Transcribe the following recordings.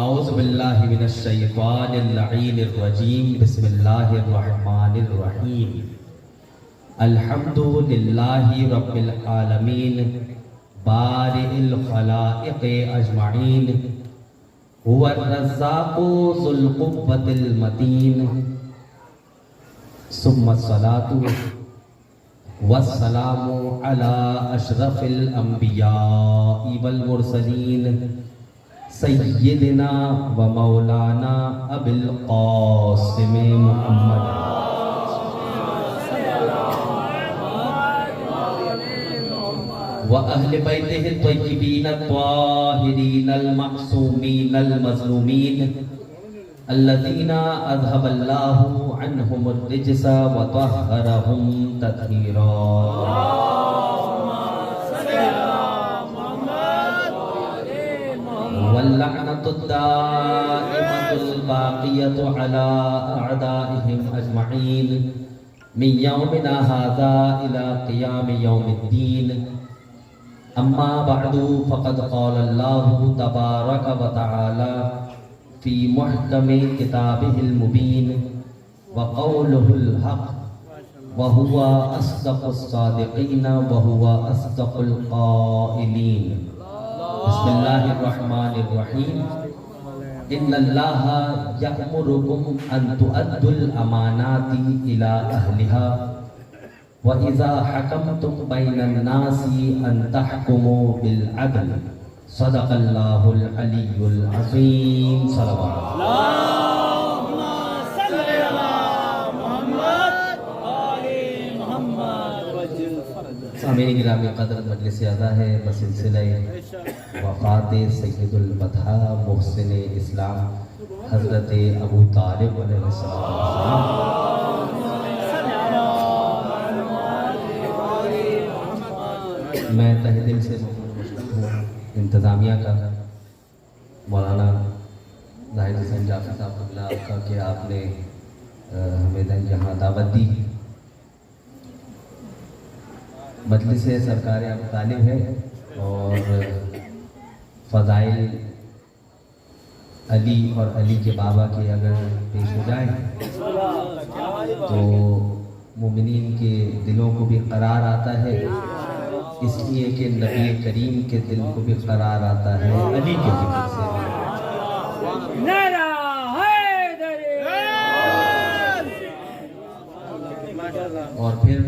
اعوذ باللہ من الشیطان اللعین الرجیم بسم اللہ الرحمن الرحیم الحمد للہ رب العالمین بارئ الخلائق اجمعین هو الرزاق ذو القوة المتین ثم الصلاة والسلام على اشرف الانبیاء والمرسلین سیدنا و مولانا ابی القاسم محمد و اہل بیتہ الطیبین الطاہرین المعصومین المظلومین الذین اذهب اللہ عنہم الرجس و طہرہم تطہیرا واللعنة الدائمة الباقية على أعدائهم أجمعين من يومنا هذا إلى قيام يوم الدين أما بعد فقد قال الله تبارك وتعالى في محكم كتابه المبين وقوله الحق وهو أصدق الصادقين وهو أصدق القائلين بسم اللہ الرحمن الرحیم ان اللہ یأمرکم ان تؤدوا الامانات الى اہلها واذا حکمتم بین الناس ان تحکموا بالعدل صدق اللہ العلی العظیم صلوات اللہ سامعین گرامی قدر مجلس اعزا ہے بسلسلہ وفات سید البطحہ محسن اسلام حضرت ابو طالب علیہ السلام میں تہ دل سے مشکور ہوں انتظامیہ کا مولانا زاہد حسین جعفری صاحب قبلہ آپ کا کہ آپ نے ہمیں یہاں دعوت دی. مجلس سرکار ابو طالب ہے اور فضائل علی اور علی کے بابا کے اگر پیش ہو جائیں تو مومنین کے دلوں کو بھی قرار آتا ہے, اس لیے کہ نبی کریم کے دل کو بھی قرار آتا ہے علی کے ذکر سے. اور پھر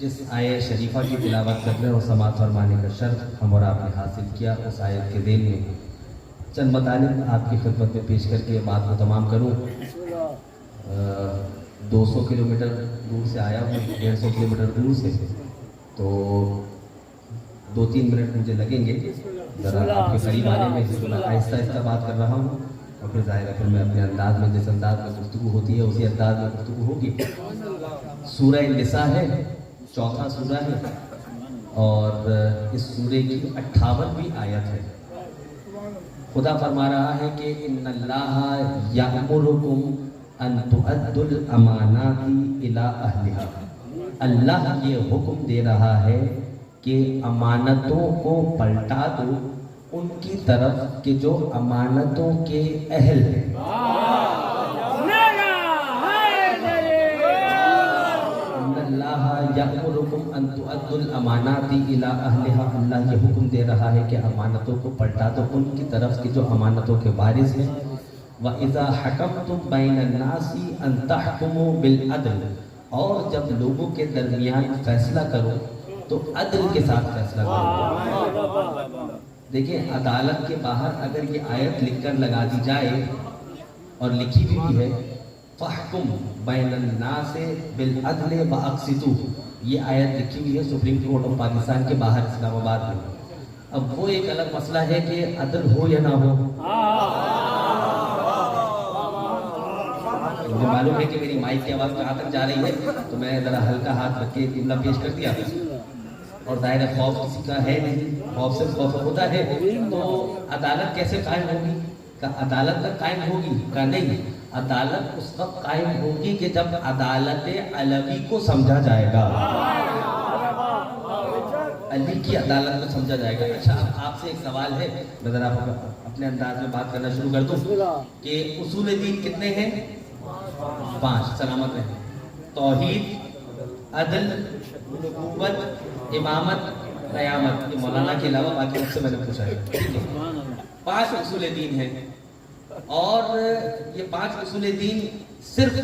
جس آیت شریفہ کی تلاوت کرنے اور سماعت فرمانے کا شرف ہم اور آپ نے حاصل کیا, اس آیت کے ذیل میں چند مطالب آپ کی خدمت میں پیش کر کے بات کو تمام کروں. 200 کلومیٹر دور سے آیا ہوں, 150 کلومیٹر دور سے, تو 2-3 منٹ مجھے لگیں گے ذرا آپ کے قریب آنے میں, جس میں آہستہ آہستہ بات کر رہا ہوں اور پھر ظاہر ہے پھر میں اپنے انداز میں جس انداز میں گفتگو ہوتی ہے اسی انداز میں گفتگو ہوگی. سورہ نساء ہے, چوتھا سورہ ہے اور اس سورے کی 58ویں آیت ہے. خدا فرما رہا ہے کہ ان اللہ یأمرکم ان تؤدوا الامانات الی اہلها. اللہ یہ حکم دے رہا ہے کہ امانتوں کو پلٹا دو ان کی طرف کہ جو امانتوں کے اہل ہیں. یأمرکم ان تؤدوا الامانات الی اہلها. اللہ یہ حکم دے رہا ہے کہ امانتوں کو پلٹا دو ان کی طرف کہ جو امانتوں کے وارث ہیں. وَإِذَا حَكَمْتُمْ بَيْنَ النَّاسِ أَن تَحْكُمُوا بِالْعَدْلِ. اور جب لوگوں کے درمیان فیصلہ کرو تو عدل کے ساتھ فیصلہ کرو. دیکھیں عدالت کے باہر اگر یہ آیت لکھ کر لگا دی جائے اور لکھی بھی ہے فَحْكُمْ بَيْنَ النَّاسِ بِالْعَدْلِ وَأَقْسِطُوا, یہ آیت لکھی ہوئی ہے سپریم کورٹ آف پاکستان کے باہر اسلام آباد میں. اب وہ ایک الگ مسئلہ ہے کہ عدل ہو یا نہ ہو. مجھے معلوم ہے کہ میری مائک کی آواز کہاں تک جا رہی ہے تو میں ذرا ہلکا ہاتھ رکھ کے جملہ پیش کر دیا, اور ظاہر خوف کسی کا ہے نہیں, خوف سے خوف ہوتا ہے. تو عدالت کیسے قائم ہوگی؟ عدالت تک قائم ہوگی کا نہیں, عدالت اس وقت قائم ہوگی کہ جب عدالت علوی کو سمجھا جائے گا. علی کی عدالت کو سمجھا جائے گا. اچھا اب آپ سے ایک سوال ہے, میں ذرا اپنے انداز میں بات کرنا شروع کر دوں کہ اصول دین کتنے ہیں؟ 5. سلامت رہیں. توحید, عدل, نبوت, امامت, قیامت. یہ مولانا کے علاوہ باقی سب سے میں نے پوچھا ہے. 5 اصول دین ہیں, اور یہ 5 اصول دین صرف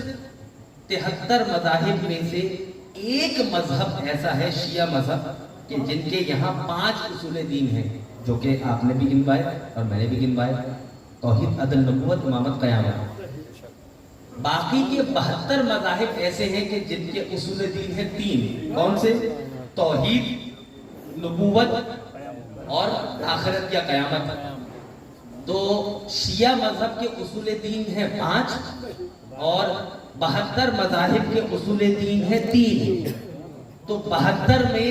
73 مذاہب میں سے ایک مذہب ایسا ہے, شیعہ مذہب, کہ جن کے یہاں 5 اصول دین ہیں, جو کہ آپ نے بھی گنوائے اور میں نے بھی گنوائے. توحید, عدل, نبوت, امامت, قیامت. باقی کے 72 مذاہب ایسے ہیں کہ جن کے اصول دین ہیں 3. کون سے؟ توحید, نبوت اور آخرت یا قیامت. تو شیعہ مذہب کے اصول دین ہیں 5 اور 72 مذاہب کے اصول دین ہیں 3. تو 72 میں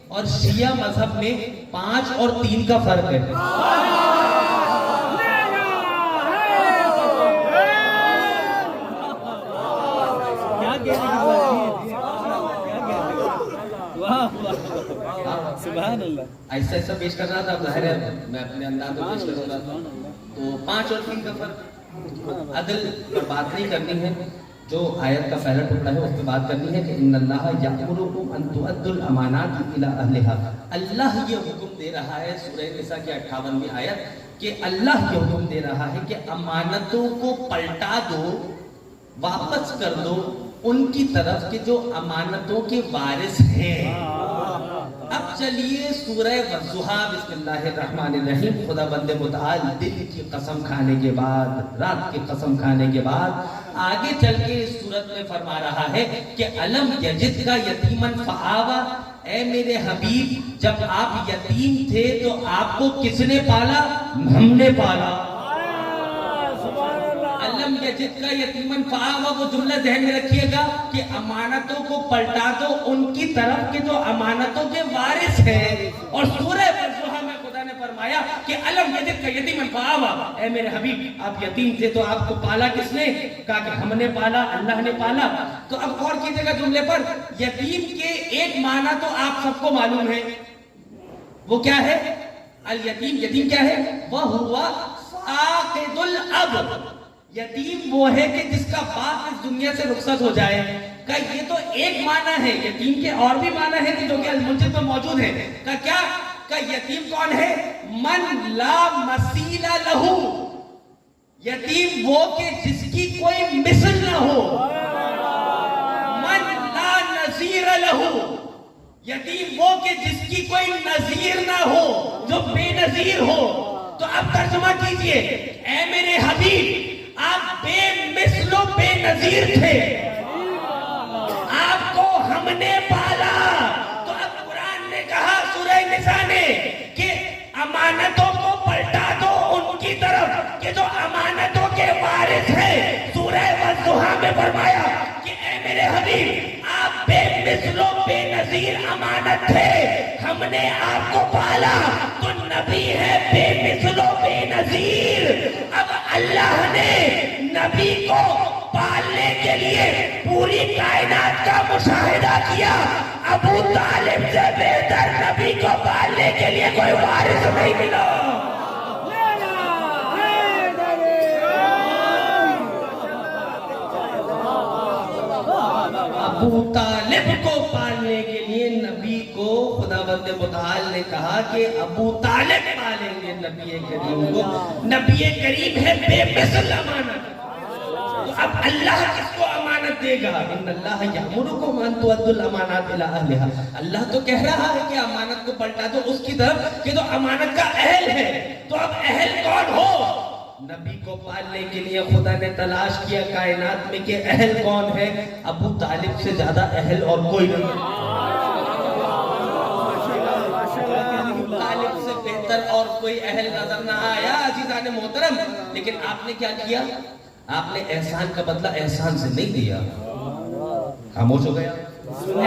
اور شیعہ مذہب میں 5 اور 3 کا فرق ہے. ایسا ایسا پیش کر رہا تھا, ظاہر ہے میں اپنے انداز میں پیش کر رہا تھا. تو 5 اور 3 کا فرق. عدل پر بات نہیں کرنی ہے, جو آیت کا پہلا ٹکڑا ہے اس پہ بات کرنی ہے کہ ان اللہ یأمرکم ان تؤدوا الامانات الی اہلها. اللہ یہ حکم دے رہا ہے, سورہ نساء کی 58ویں آیت, کہ اللہ یہ حکم دے رہا ہے کہ امانتوں کو پلٹا دو, واپس کر دو ان کی طرف کہ جو امانتوں کے وارث ہیں. اب چلیے سورہ والضحیٰ, بسم اللہ الرحمن الرحیم. خدا بند متعال دل کی قسم کھانے کے بعد, رات کی قسم کھانے کے بعد آگے چل کے اس سورت میں فرما رہا ہے کہ الم یجد کا یتیمن فآوا. اے میرے حبیب, جب آپ یتیم تھے تو آپ کو کس نے پالا؟ ہم نے پالا. الم یجد کا یتیمن فآوا, وہ جملہ ذہن میں رکھیے گا کہ امانتوں کو پلٹا دو ان کی طرف کے جو امانتوں کے وارث ہیں. اور سورہ والضحیٰ میں خدا نے فرمایا کہ الم یجد کا یتیمن فآوا, اے میرے حبیب آپ یتیم تھے تو آپ کو پالا کس نے؟ کہا کہ ہم نے پالا, اللہ نے پالا. تو اب غور کیجئے گا جملے پر, یتیم کے ایک معنی تو آپ سب کو معلوم ہے, وہ کیا ہے؟ الیتیم. یتیم کیا ہے؟ وَهُوَ فَاقِدُ الْأَبْ. یتیم وہ ہے کہ جس کا باپ اس دنیا سے رخصت ہو جائے. کہ یہ تو ایک معنی ہے, یتیم کے اور بھی معنی ہیں جو کہ المنجد میں موجود ہیں. کہ کیا؟ کہ یتیم کون ہے؟ من لا مثیل لہو. یتیم وہ کہ جس کی کوئی مثل نہ ہو. من لا نظیر لہو. یتیم وہ کہ جس کی کوئی نظیر نہ ہو, جو بے نظیر ہو. تو اب ترجمہ کیجئے, اے میرے حبیب آپ بے مثل و بے نظیر تھے, آپ کو ہم نے پالا. تو اب قرآن نے کہا سورہ نساء نے کہ امانتوں کو پلٹا دو ان کی طرف کہ جو امانتوں کے وارث ہیں. سورہ والضحیٰ میں فرمایا کہ اے میرے حبیب آپ بے مثل و بے نظیر امانت تھے, ہم نے آپ کو پالا. تو نبی ہے بے مثل و بے نظیر. اب اللہ نے نبی کو پالنے کے لیے پوری کائنات کا مشاہدہ کیا. ابو طالب سے بہتر نبی کو پالنے کے لیے کوئی وارث نہیں ملا. ابو طالب کو پالنے کے لیے نبی کو خدا بند متعال نے کہا کہ ابو طالب پالیں گے نبی کریم کو. نبی کریم ہے بے مثل امانت. تو اب اللہ کس کو امانت دے گا؟ ان اللہ یأمرکم ان تؤدوا الامانات الی اہلها. اللہ تو کہہ رہا ہے کہ امانت کو پلٹا دو اس کی طرف کہ جو امانت کا اہل ہے. تو اب اہل کون ہو؟ نبی کو پالنے کے لیے خدا نے تلاش کیا کائنات میں کہ اہل کون ہے. ابو طالب سے زیادہ اہل اور کوئی نہیں. طالب سے بہتر اور کوئی اہل نظر نہ آیا عزیزان محترم. لیکن آپ نے کیا کیا؟ آپ نے احسان کا بدلہ احسان سے نہیں دیا, خاموش ہو گیا.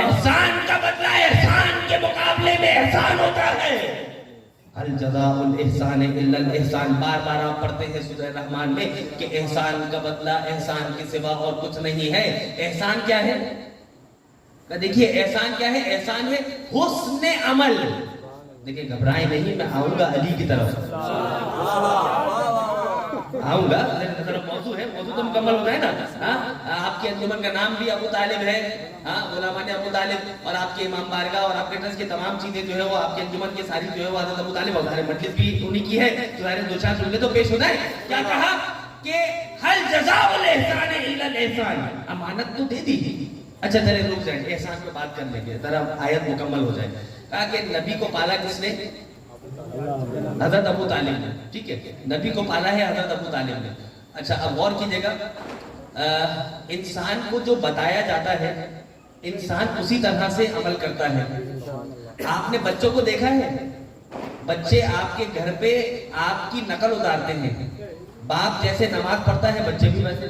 احسان کا بدلہ احسان کے مقابلے میں احسان ہوتا ہے. الجزاء الاحسان الا الاحسان. بار بار آپ پڑھتے ہیں سورہ رحمان میں کہ احسان کا بدلہ احسان کے سوا اور کچھ نہیں ہے. احسان کیا ہے؟ دیکھیے احسان کیا ہے؟ احسان ہے حسن عمل. देखिए घबराएं नहीं, मैं आऊंगा अली की तरफ, आऊंगा। मौजू है, मौजू तो मुकम्मल होता है ना। हाँ, आपके अंजुमन का नाम भी अबू तालिब है, हाँ, गुलामान अबू तालिब, और आपके इमाम बारगाह और आपके ट्रस्ट की तमाम चीजें जो है वो आपके अंजुमन की सारी जो है वो हज़रत अबू तालिब, और सारे मजलिस भी उन्हीं की है। तो सारे दो चार जुमले तो पेश होना है। क्या कहा कि हल जज़ाउल एहसान इल्लल एहसान, अमानत तो दे दी। अच्छा चले रुक जाए, एहसान पे बात कर लेंगे, जरा आयत मुकम्मल हो जाए। कहा कि नबी को पाला किसने? हज़रत अबू तालिब ने, ठीक है, नबी को पाला है हज़रत अबू तालिब ने। अच्छा अब गौर कीजिएगा, इंसान को जो बताया जाता है इंसान उसी तरह से अमल करता है। आपने बच्चों को देखा है, बच्चे आपके घर पे आपकी नकल उतारते हैं। बाप जैसे नमाज पढ़ता है बच्चे भी वैसे।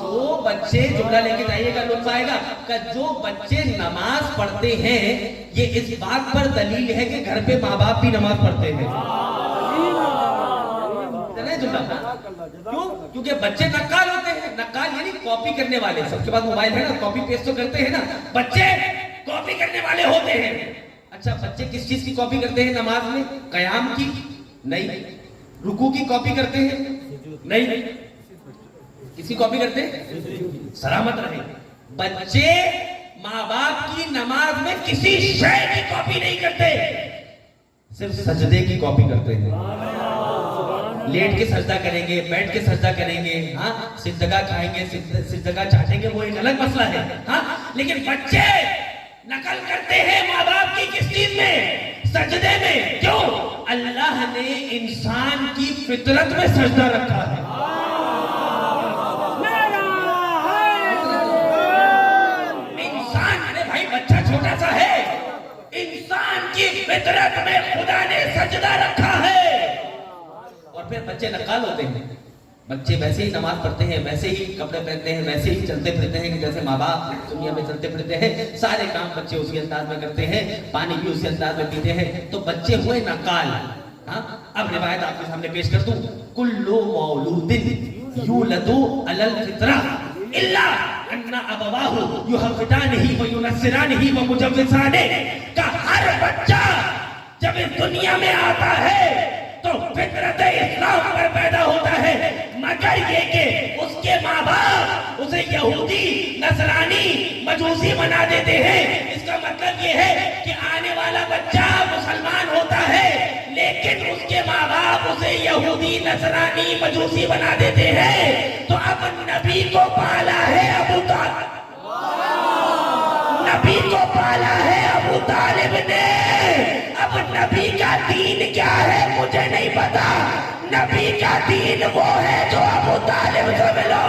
जो बच्चे, जुमला लेके जाइएगा लुत्फ आएगा, कि जो बच्चे नमाज पढ़ते हैं ये इस बात पर दलील है कि घर पे माँ बाप भी नमाज पढ़ते हैं। क्यों? क्योंकि बच्चे नक्काल होते हैं। नक्काल यानी कॉपी करने वाले। सबके पास मोबाइल है ना, कॉपी पेस्ट तो करते हैं ना, बच्चे कॉपी करने वाले होते हैं। अच्छा बच्चे किस चीज की कॉपी करते हैं नमाज में? कयाम की नहीं, रुकू की कॉपी करते हैं नहीं, किसकी कॉपी करते हैं? सलामत रहे। बच्चे माँ बाप की नमाज में किसी शय की कॉपी नहीं करते, सिर्फ सजदे की कॉपी करते हैं। लेट के सजदा करेंगे, बैठ के सजदा करेंगे, हाँ, सिजदा खाएंगे, सिजदा चाटेंगे, वो एक अलग मसला है, हाँ। लेकिन बच्चे नकल करते हैं माँ बाप की किस चीज में? सजदे में। क्यों? अल्लाह ने इंसान की फितरत में सजदा रखा है। इंसान, अरे भाई बच्चा छोटा सा है, इंसान की फितरत में खुदा ने सजदा रखा है। और फिर बच्चे नकाल होते हैं, बच्चे वैसे ही नमाज पढ़ते हैं, वैसे ही कपड़े पहनते हैं, वैसे ही चलते फिरते हैं कि जैसे माँ बाप दुनिया में चलते फिरते हैं। सारे काम बच्चे उसी अंदाज में करते हैं, पानी भी उसी अंदाज में पीते हैं। तो बच्चे हुए नकाल। हाँ, अब रिवायत आपके सामने पेश कर दूं। कुल्लु मौलूदिन यूलदु अलल फितरा इल्ला अन्ना अबवाहु युहविदानिही व युनस्सिरानिही व मुजव्विसानिही, का हर बच्चा जब इस दुनिया में आता है तो फितरत इस्लाम पर पैदा होता है, मगर ये कि उसके माँ बाप उसे यहूदी, नसरानी, मजूसी बना देते हैं। इसका मतलब ये है कि आने वाला बच्चा मुसलमान होता है, लेकिन उसके माँ बाप उसे यहूदी, नसरानी, मजूसी बना देते हैं। तो अब नबी को पाला है अबू तालिब, नबी को पाला है अबू तालिब ने। अब नबी का दीन क्या है मुझे नहीं पता, नबी का दीन वो है जो अबू तालिब से मिलो।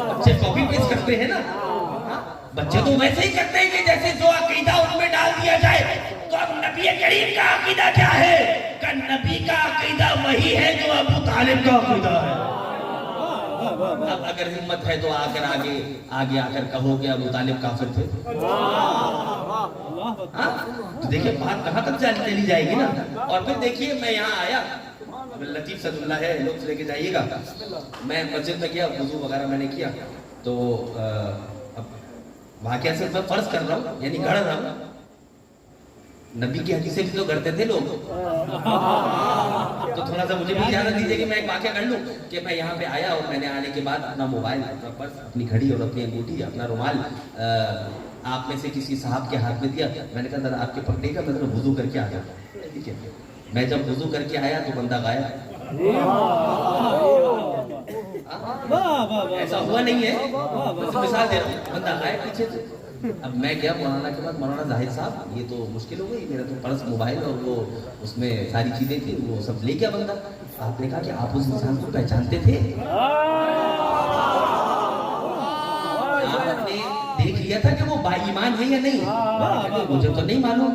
बच्चे कॉपी पेस्ट करते हैं ना, बच्चे तो वैसे ही करते हैं कि जैसे जो अकीदा उसमें डाल दिया जाए। तो अब नबी करीम का अकीदा क्या है? कि नबी का अकीदा वही है जो अबू तालिब का अकीदा है। अब अगर हिम्मत है तो आकर आगे आकर कहो कि अबू तालिब काफिर थे। तो देखिए बात कहाँ तक चली जाएगी ना। और फिर देखिए मैं यहाँ आया, लतीफ सदुल्ला है, लोग लेके जाइएगा। मैं मस्जिद में गया, वुजू वगैरह मैंने किया, तो वाकया से मैं फर्ज कर रहा हूँ, यानी गढ़ रहा हूँ। नबी की हदीसें भी तो करते थे लोग, तो थोड़ा सा मुझे भी इजाजत दीजिए कि मैं एक वाकया कर लूँ। कि मैं यहाँ पे आया और मैंने आने के बाद अपना मोबाइल, अपना पर्स, अपनी घड़ी और अपनी अंगूठी, अपना रुमाल आप में से किसी साहब के हाथ में दिया। मैंने कहा जरा आपके पकड़ेगा, मैं जरा वुजू करके आ जाता। ठीक है, मैं जब वुजू करके आया तो बंदा गायब। ऐसा हुआ नहीं है, मिसाल दे रहा हूँ, बंदा गायब पीछे से। अब मैं गया मौलाना के पास, मौलाना जाहिद साहब ये तो मुश्किल हो गई, मेरा तो पर्स, मोबाइल और वो उसमें सारी चीजें थी, वो सब ले गया बंदा। आपने कहा कि आप उस इंसान को पहचानते थे? आपने देख लिया था कि वो बाईमान है या नहीं? मुझे तो नहीं मालूम।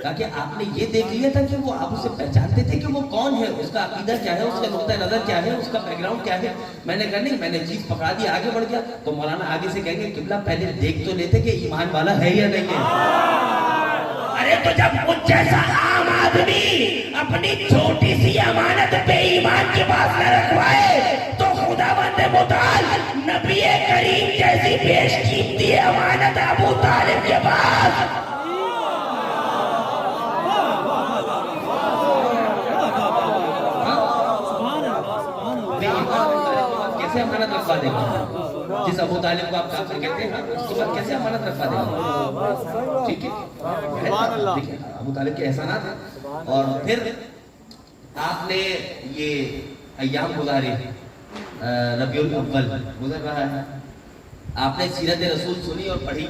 ताकि आपने ये देख लिया था कि वो आप उसे पहचानते थे कि वो कौन है, उसका अकीदा क्या है, उसका नुक्ता नजर क्या है, उसका बैकग्राउंड क्या है? मैंने कहा नहीं, मैंने चीज पकड़ा दी, आगे बढ़ गया। तो मौलाना आगे से कहेंगे किबला पहले देख तो लेते कि ईमान वाला है या नहीं है। अरे तो जब मुझ जैसा आम आदमी अपनी छोटी सी अमानत पे ईमान के पास न रखवाए तो खुदा खुदावंद मुताल नबी करीम जैसी बेशकीमती अमानत अबू तालिब के पास कैसे अमानत रखवा देगा? जिस अबू तालिब को आप काफिर कहते हैं ना, उसके बाद कैसे अमानत रखवा देगा? ठीक है, देखिए अबू तालिब के एहसानात हैं। और फिर आपने ये अय्याम गुजारे, रबीउल अव्वल गुजर रहा है, आपने सीरत रसूल सुनी और पढ़ी,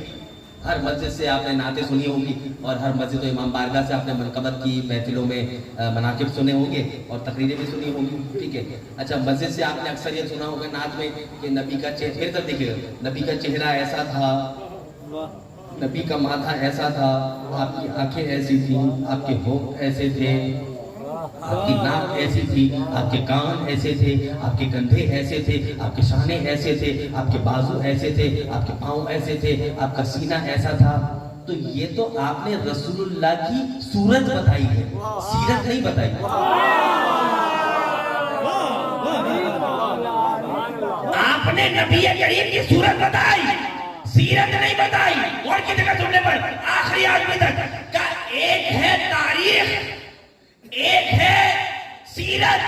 हर मस्जिद से आपने नाते सुनी होगी और हर मस्जिद इमाम बारगाह से आपने मनकबत की, महफिलों में मनाकिब सुने होंगे और तकरीरें भी सुनी होंगी। ठीक है, अच्छा मस्जिद से आपने अक्सर ये सुना होगा नात में कि नबी का चेहरा, फिर तब देखिएगा, नबी का चेहरा ऐसा था, नबी का माथा ऐसा था, आपकी आंखें ऐसी थी, आपके होंठ ऐसे थे, आपकी नाक ऐसी थी, आपके कान ऐसे थे, आपके कंधे ऐसे थे, आपके शाने ऐसे थे, आपके बाजू ऐसे थे, आपके पाँव ऐसे थे, आपका सीना ऐसा था। तो ये तो आपने रसूलुल्लाह की सूरत बताई है, सीरत नहीं बताई। आपने नबी करीम की सूरत बताई, सीरत नहीं बताई। और किसी का सुनने पर आखिरी आदमी तक का एक है तारीख, एक है सीरत।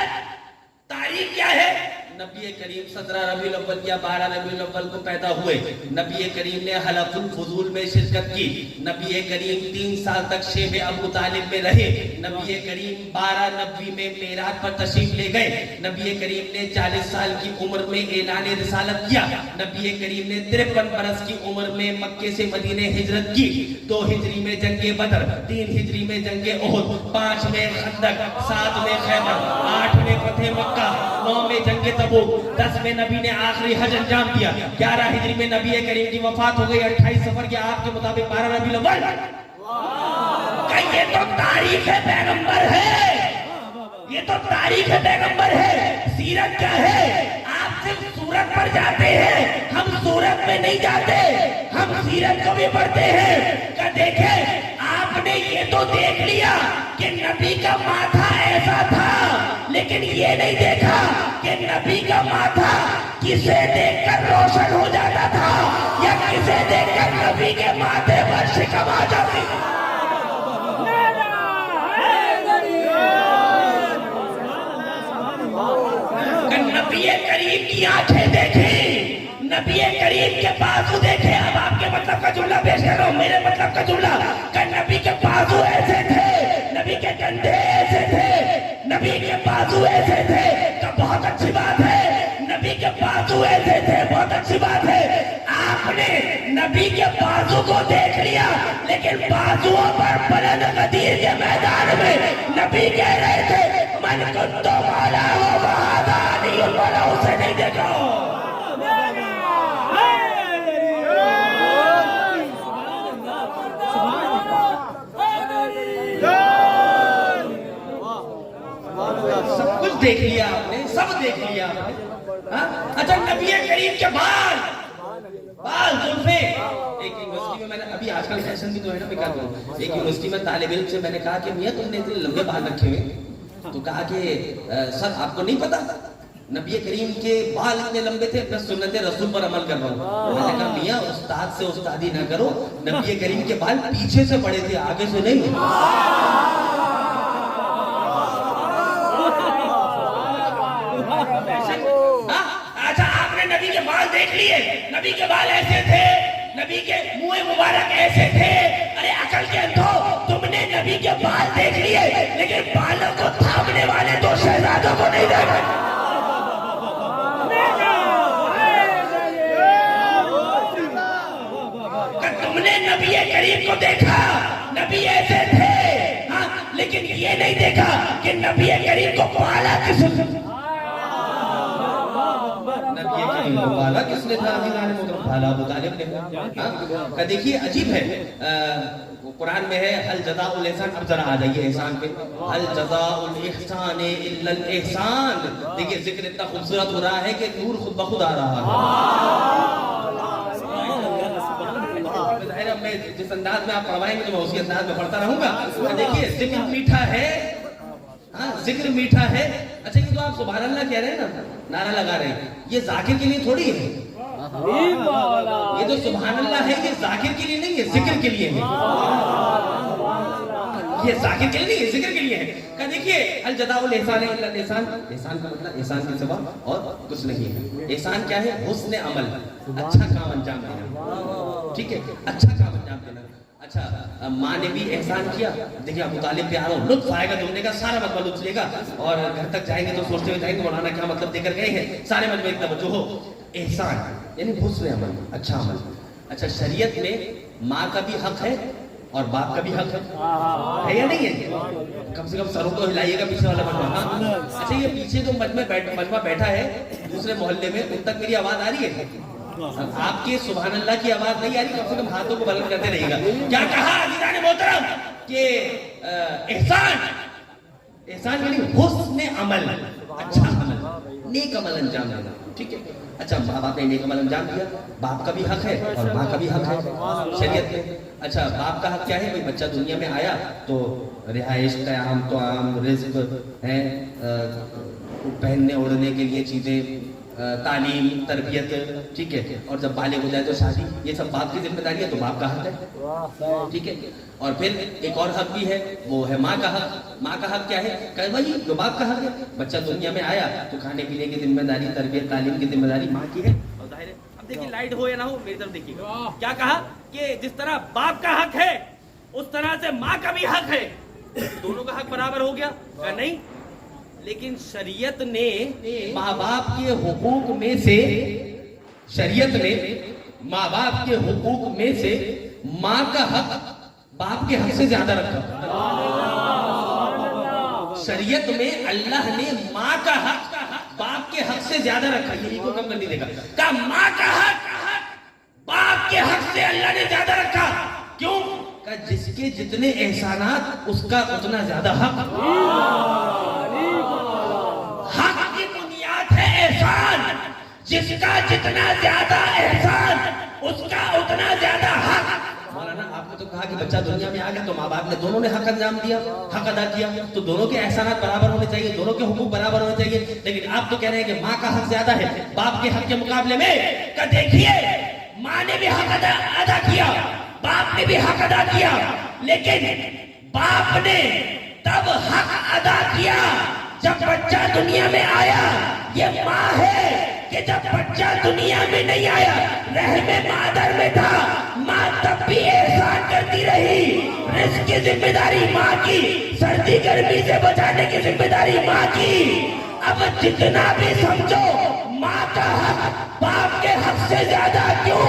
तारीख क्या है? नबी करीम 17 रबीउल अव्वल या 12 रबीउल अव्वल को पैदा हुए, नबी करीम ने हलफुल फुजूल में शिरकत की, नबी करीम 3 साल तक शेब अबू तालिब में रहे, नबी करीम 12 नबी में मेराज पर तशरीफ ले गए, नबी करीम ने 40 साल की उम्र में ऐलान रिसालत किया, नबी करीम ने 53 बरस की उम्र में मक्के से मदीने हिजरत की, 2 हिजरी में जंगे बदर, 3 हिजरी में जंगे उहुद, 5 में खंदक, 7 में खैबर, 8 में फतेह मक्का, 9 में जंगे तबूक, 10 में नबी ने आखिरी हज अंजाम दिया, 11 हिजरी में नबी करीम की वफात हो गई, 28 सफर के आपके मुताबिक 12 रबीउल अव्वल। ये तो तारीख है, पैगंबर है, ये तो तारीख है, पैगंबर है। सीरत क्या है? आप सिर्फ सूरत पर जाते हैं, हम सूरत में नहीं जाते, हम सीरत को भी पढ़ते हैं। क्या देखे, आपने ये तो देख लिया कि नबी का माथा ऐसा था, लेकिन ये नहीं देखा कि नबी का माथा किसे देखकर रोशन हो जाता था या किसे देखकर नबी के माथे पर शिकम आ जाती थी। नबी करीम की आंखें देखी, नबी करीम के बाजू देखे। अब आपके मतलब का जुमला पेश कर रहा हूं, मेरे मतलब का जुमला। नबी के बाजू ऐसे थे, नबी के कंधे ऐसे थे, नबी के बाजू ऐसे थे। तो बहुत अच्छी बात है, नबी के बाजू ऐसे थे, बहुत अच्छी बात है। आपने नबी के बाजू को देख लिया, लेकिन बाजुओं पर बुलंद गदीर के मैदान में नबी कह रहे थे मन को तो माला हो बहादा नहीं वाला, उसे नहीं देखा। सब कुछ देख लिया आपने, सब देख लिया आपने। अच्छा नबी करीम के बाल जुल्फे, एक यूनिवर्सिटी में मैंने, अभी आजकल फैशन भी तो है ना, मैं क्या करूं, एक यूनिवर्सिटी में तालिब इल्म से मैंने कहा कि मियां तुमने इतने लंबे बाल रखे हुए, तो कहा कि सर आपको नहीं पता नबी करीम के बाल इतने लंबे थे, मैं सुन्नत रसूल पर अमल कर रहा हूँ। मैंने कहा मियां उस्ताद से उस्तादी ना करो, नबी करीम के बाल पीछे से बड़े थे, आगे से नहीं। अच्छा आपने नबी के बाल देख लिए, नबी के बाल ऐसे थे, नबी के मुंह मुबारक ऐसे थे। अरे अकल के अंधो, तुमने नबी के बाल देख लिए, लेकिन बालों को थामने वाले दो शहजादों को नहीं देखा। तुमने नबी करीम को देखा, नबी ऐसे थे, हाँ, लेकिन ये नहीं देखा कि नबी करीम को पाला किसने, पाला किसने था? पाला अबू तालिब ने। देखिए अजीब है, कुरान में है हल जज़ाउल एहसान। अब जरा आ जाइए एहसान पे, हल जज़ाउल एहसान इल्लल एहसान। देखिए जिक्र इतना खूबसूरत हो रहा है कि नूर खुद बखुद आ रहा है। मैं जिस अंदाज में आप पढ़वाएंगे तो मैं उसी अंदाज में पढ़ता रहूंगा। देखिए जिक्र मीठा है, हाँ जिक्र मीठा है, اچھا یہ تو آپ سبحان اللہ کہہ رہے ہیں نا، نعرہ لگا رہے ہیں، یہ ذاکر کے لیے تھوڑی ہے، یہ تو سبحان اللہ ہے، یہ ذاکر کے لیے نہیں ہے، ذکر کے لیے ہے، یہ ذاکر کے لیے نہیں ہے، ذکر کے لیے ہے۔ کہ دیکھیے الجزاء الاحسان الا الاحسان، احسان کا مطلب احسان کے سوا اور کچھ نہیں ہے۔ احسان کیا ہے؟ حسن عمل، اچھا کام انجام دینا، ٹھیک ہے، اچھا کام انجام دینا۔ اچھا ماں نے بھی احسان کیا، دیکھیں ابو طالب پہ آ رہا ہوں، لطف آئے گا تم نے کا سارا مطلب لطف لے گا، اور گھر تک جائیں گے تو سوچتے ہوئے جائیں گے مولانا کیا مطلب دے کر گئے ہیں، سارے مطلب ایک توجہ ہو۔ احسان یعنی حسن عمل، اچھا عمل۔ اچھا شریعت میں ماں کا بھی حق ہے اور باپ کا بھی حق ہے یا نہیں ہے؟ کم سے کم سروں کو ہلائیے گا پیچھے والا مجمع۔ اچھا یہ پیچھے جو مجمع بیٹھا ہے دوسرے محلے میں، ان تک میری آواز آ رہی ہے؟ آپ کے سبحان اللہ کی آواز نہیں آ رہی، کم سے کم ہاتھوں کو بلند کرتے رہیے گا۔ کیا کہا عزیزان محترم کہ احسان یعنی حسن عمل، اچھا عمل، نیک عمل انجام دینا، ٹھیک ہے۔ اچھا ماں باپ نے نیک عمل انجام دیا، باپ کا بھی حق ہے اور ماں کا بھی حق ہے شریعت میں۔ اچھا باپ کا حق کیا ہے؟ بھائی بچہ دنیا میں آیا تو رہائش، قیام، طعام، رزق ہے، پہننے اوڑھنے کے لیے چیزیں، تعلیم، تربیت، ٹھیک ہے، اور جب بالغ ہو جائے تو شادی، یہ سب باپ کی ذمہ داری ہے، تو باپ کا حق ہے، ٹھیک ہے۔ اور پھر ایک اور حق بھی ہے، وہ ہے ماں کا حق۔ ماں کا حق کیا ہے؟ کہ بھائی جو باپ کا حق ہے، بچہ دنیا میں آیا تو کھانے پینے کی ذمہ داری، تربیت، تعلیم کی ذمہ داری ماں کی ہے، اور ظاہر ہے۔ اب دیکھیے لائٹ ہو یا نہ ہو میری طرف دیکھیے گا، کیا کہا کہ جس طرح باپ کا حق ہے اس طرح سے ماں کا بھی حق ہے، دونوں کا حق برابر ہو گیا؟ کہ نہیں، لیکن شریعت نے ماں باپ کے حقوق میں سے، شریعت نے ماں باپ کے حقوق میں سے ماں کا حق باپ کے حق سے زیادہ رکھا۔ شریعت میں اللہ نے ماں کا حق باپ کے حق سے زیادہ رکھا، یہی کو کم کرنے دے گا، کہ ماں کا حق باپ کے حق سے اللہ نے زیادہ رکھا۔ کیوں؟ کہ جس کے جتنے احسانات اس کا اتنا زیادہ حق۔ حق کی بنیاد ہے احسان، جس کا جتنا زیادہ احسان اس کا اتنا زیادہ حق۔ مولانا آپ نے تو کہا کہ بچہ دنیا میں آ گیا تو ماں باپ نے دونوں نے حق انجام دیا، حق ادا کیا، تو دونوں کے احسانات برابر ہونے چاہیے، دونوں کے حقوق برابر ہونے چاہیے، لیکن آپ تو کہہ رہے ہیں کہ ماں کا حق زیادہ ہے باپ کے حق کے مقابلے میں۔ کہ دیکھیے ماں نے بھی حق ادا کیا، باپ نے بھی حق ادا کیا، لیکن باپ نے تب حق ادا کیا جب بچہ دنیا میں آیا۔ یہ ماں ہے کہ جب بچہ دنیا میں نہیں آیا، رحم مادر میں تھا، ماں تب بھی احسان کرتی رہی، رزق کی ذمہ داری ماں کی، سردی گرمی سے بچانے کی ذمہ داری ماں کی۔ اب جتنا بھی سمجھو ماں کا حق باپ کے حق سے زیادہ، کیوں؟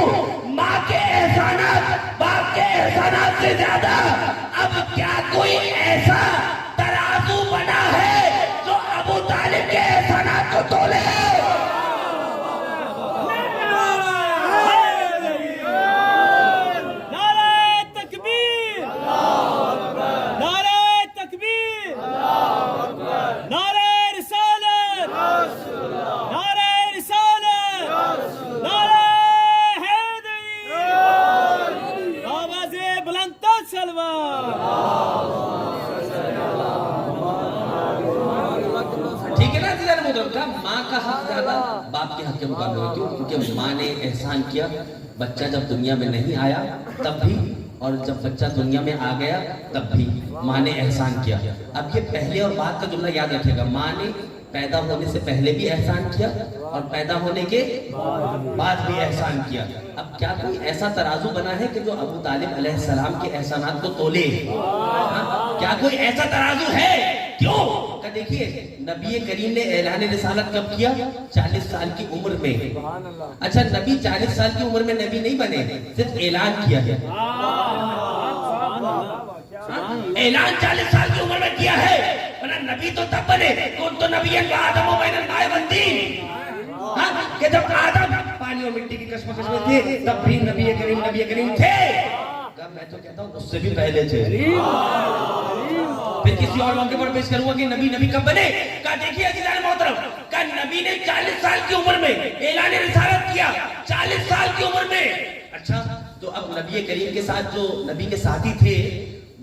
ماں کے احسانات باپ کے احسانات سے زیادہ۔ اب کیا کوئی ایسا ترازو بنا ہے جو ابو طالب کے احسانات کو تولے؟ ماں کا حق زیادہ باپ کے حق کے مقابلے میں، کیوں؟ کیونکہ ماں نے احسان کیا، بچہ جب دنیا میں نہیں آیا تب بھی، اور جب بچہ دنیا میں آ گیا تب بھی ماں نے احسان کیا۔ اب یہ پہلے اور بعد کا جملہ یاد رکھے گا، ماں نے پیدا ہونے سے پہلے بھی احسان کیا اور پیدا ہونے کے بعد بھی احسان کیا۔ اب کیا کوئی ایسا ترازو بنا ہے کہ جو ابو طالب علیہ السلام کے احسانات کو تولے؟ کیا کوئی ایسا ترازو ہے؟ کیوں؟ کہ دیکھیے نبی کریم نے اعلان رسالت کب کیا؟ 40 سال کی عمر میں۔ اچھا نبی 40 سال کی عمر میں نبی نہیں بنے، صرف اعلان کیا ہے، اعلان 40 سال کی عمر میں کیا ہے، ورنہ نبی تو تب بنے کنت نبی آدم و بین الماء والطین، کہ جب آدم پانی اور مٹی کی کشمکش میں تھے تب بھی نبی کریم تھے۔ میں تو کہتا ہوں اس سے بھی پہلے تھے۔ پھر کسی اور موقع پر پیش کروں گا کہ نبی کب بنے۔ کہا دیکھیے عزیزان محترم، کہ نبی نے 40 سال کی عمر میں اعلان رسالت کیا، 40 سال کی عمر میں۔ اچھا تو اب نبی کریم کے ساتھ جو نبی کے ساتھی تھے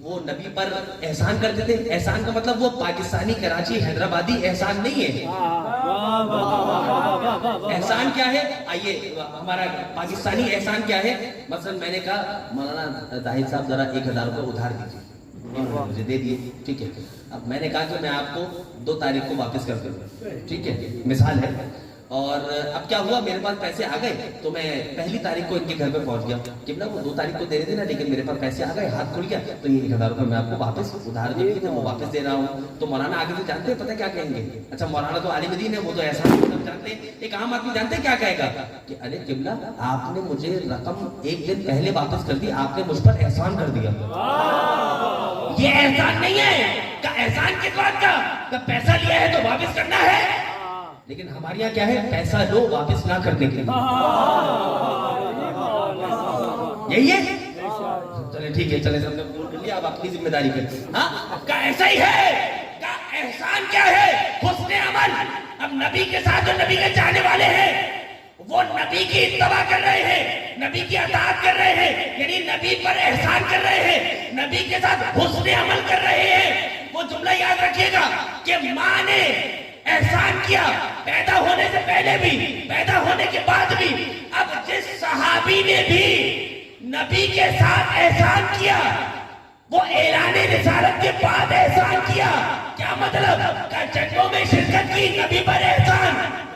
وہ نبی پر احسان کرتے تھے. احسان کا مطلب وہ پاکستانی کراچی حیدرآبادی احسان نہیں ہے. احسان کیا ہے؟ آئیے ہمارا پاکستانی احسان کیا ہے؟ مثلا میں نے کہا مولانا طاہر صاحب ذرا 1000 روپے ادھار دیجیے, مجھے دے دیے, ٹھیک ہے. اب میں نے کہا کہ میں آپ کو 2 تاریخ کو واپس کر دوں, ٹھیک ہے, مثال ہے. اور اب کیا ہوا, میرے پاس پیسے آ گئے تو میں 1 تاریخ کو ان کے گھر پہ پہنچ گیا. قبلہ وہ 2 تاریخ کو دے رہے تھے نا, لیکن میرے پاس پیسے آ گئے, ہاتھ کھل گیا, تو یہ 1000 روپے میں آپ کو واپس ادھار دے دیے, وہ واپس دے رہا ہوں. تو مولانا آگے سے جانتے ہیں پتہ کیا کہیں گے؟ اچھا مولانا تو عالم دین ہے, وہ تو احسان جانتے ہیں. ایک عام آدمی جانتے ہیں کیا کہے گا کہ ارے قبلہ آپ نے مجھے رقم 1 دن پہلے واپس کر دی, آپ نے مجھ پر احسان کر دیا. یہ احسان نہیں ہے. کا احسان کس بات کا؟ پیسہ لیا ہے تو واپس کرنا ہے. لیکن ہمارے یہاں کیا ہے, پیسہ لو واپس نہ کرنے کے لیے. یہی ہے. چلے ٹھیک ہے, چلے سب نے قبول کر لیا, اب اپنی ذمہ داری کریں. ہاں کا ایسا ہی ہے. کا احسان کیا ہے؟ حسن عمل. اب نبی کے ساتھ جو نبی کے چاہنے والے ہیں وہ نبی کی اتباع کر رہے ہیں, نبی کی اطاعت کر رہے ہیں, یعنی نبی پر احسان کر رہے ہیں, نبی کے ساتھ حسن عمل کر رہے ہیں. وہ جملہ یاد رکھیے گا کہ ماں نے احسان کیا پیدا ہونے سے پہلے بھی, پیدا ہونے کے بعد بھی. اب جس صحابی نے بھی نبی کے ساتھ احسان کیا وہ اعلان رسالت کے بعد احسان کیا. کیا مطلب؟ کہ جنگوں میں شرکت کی, نبی پر احسان.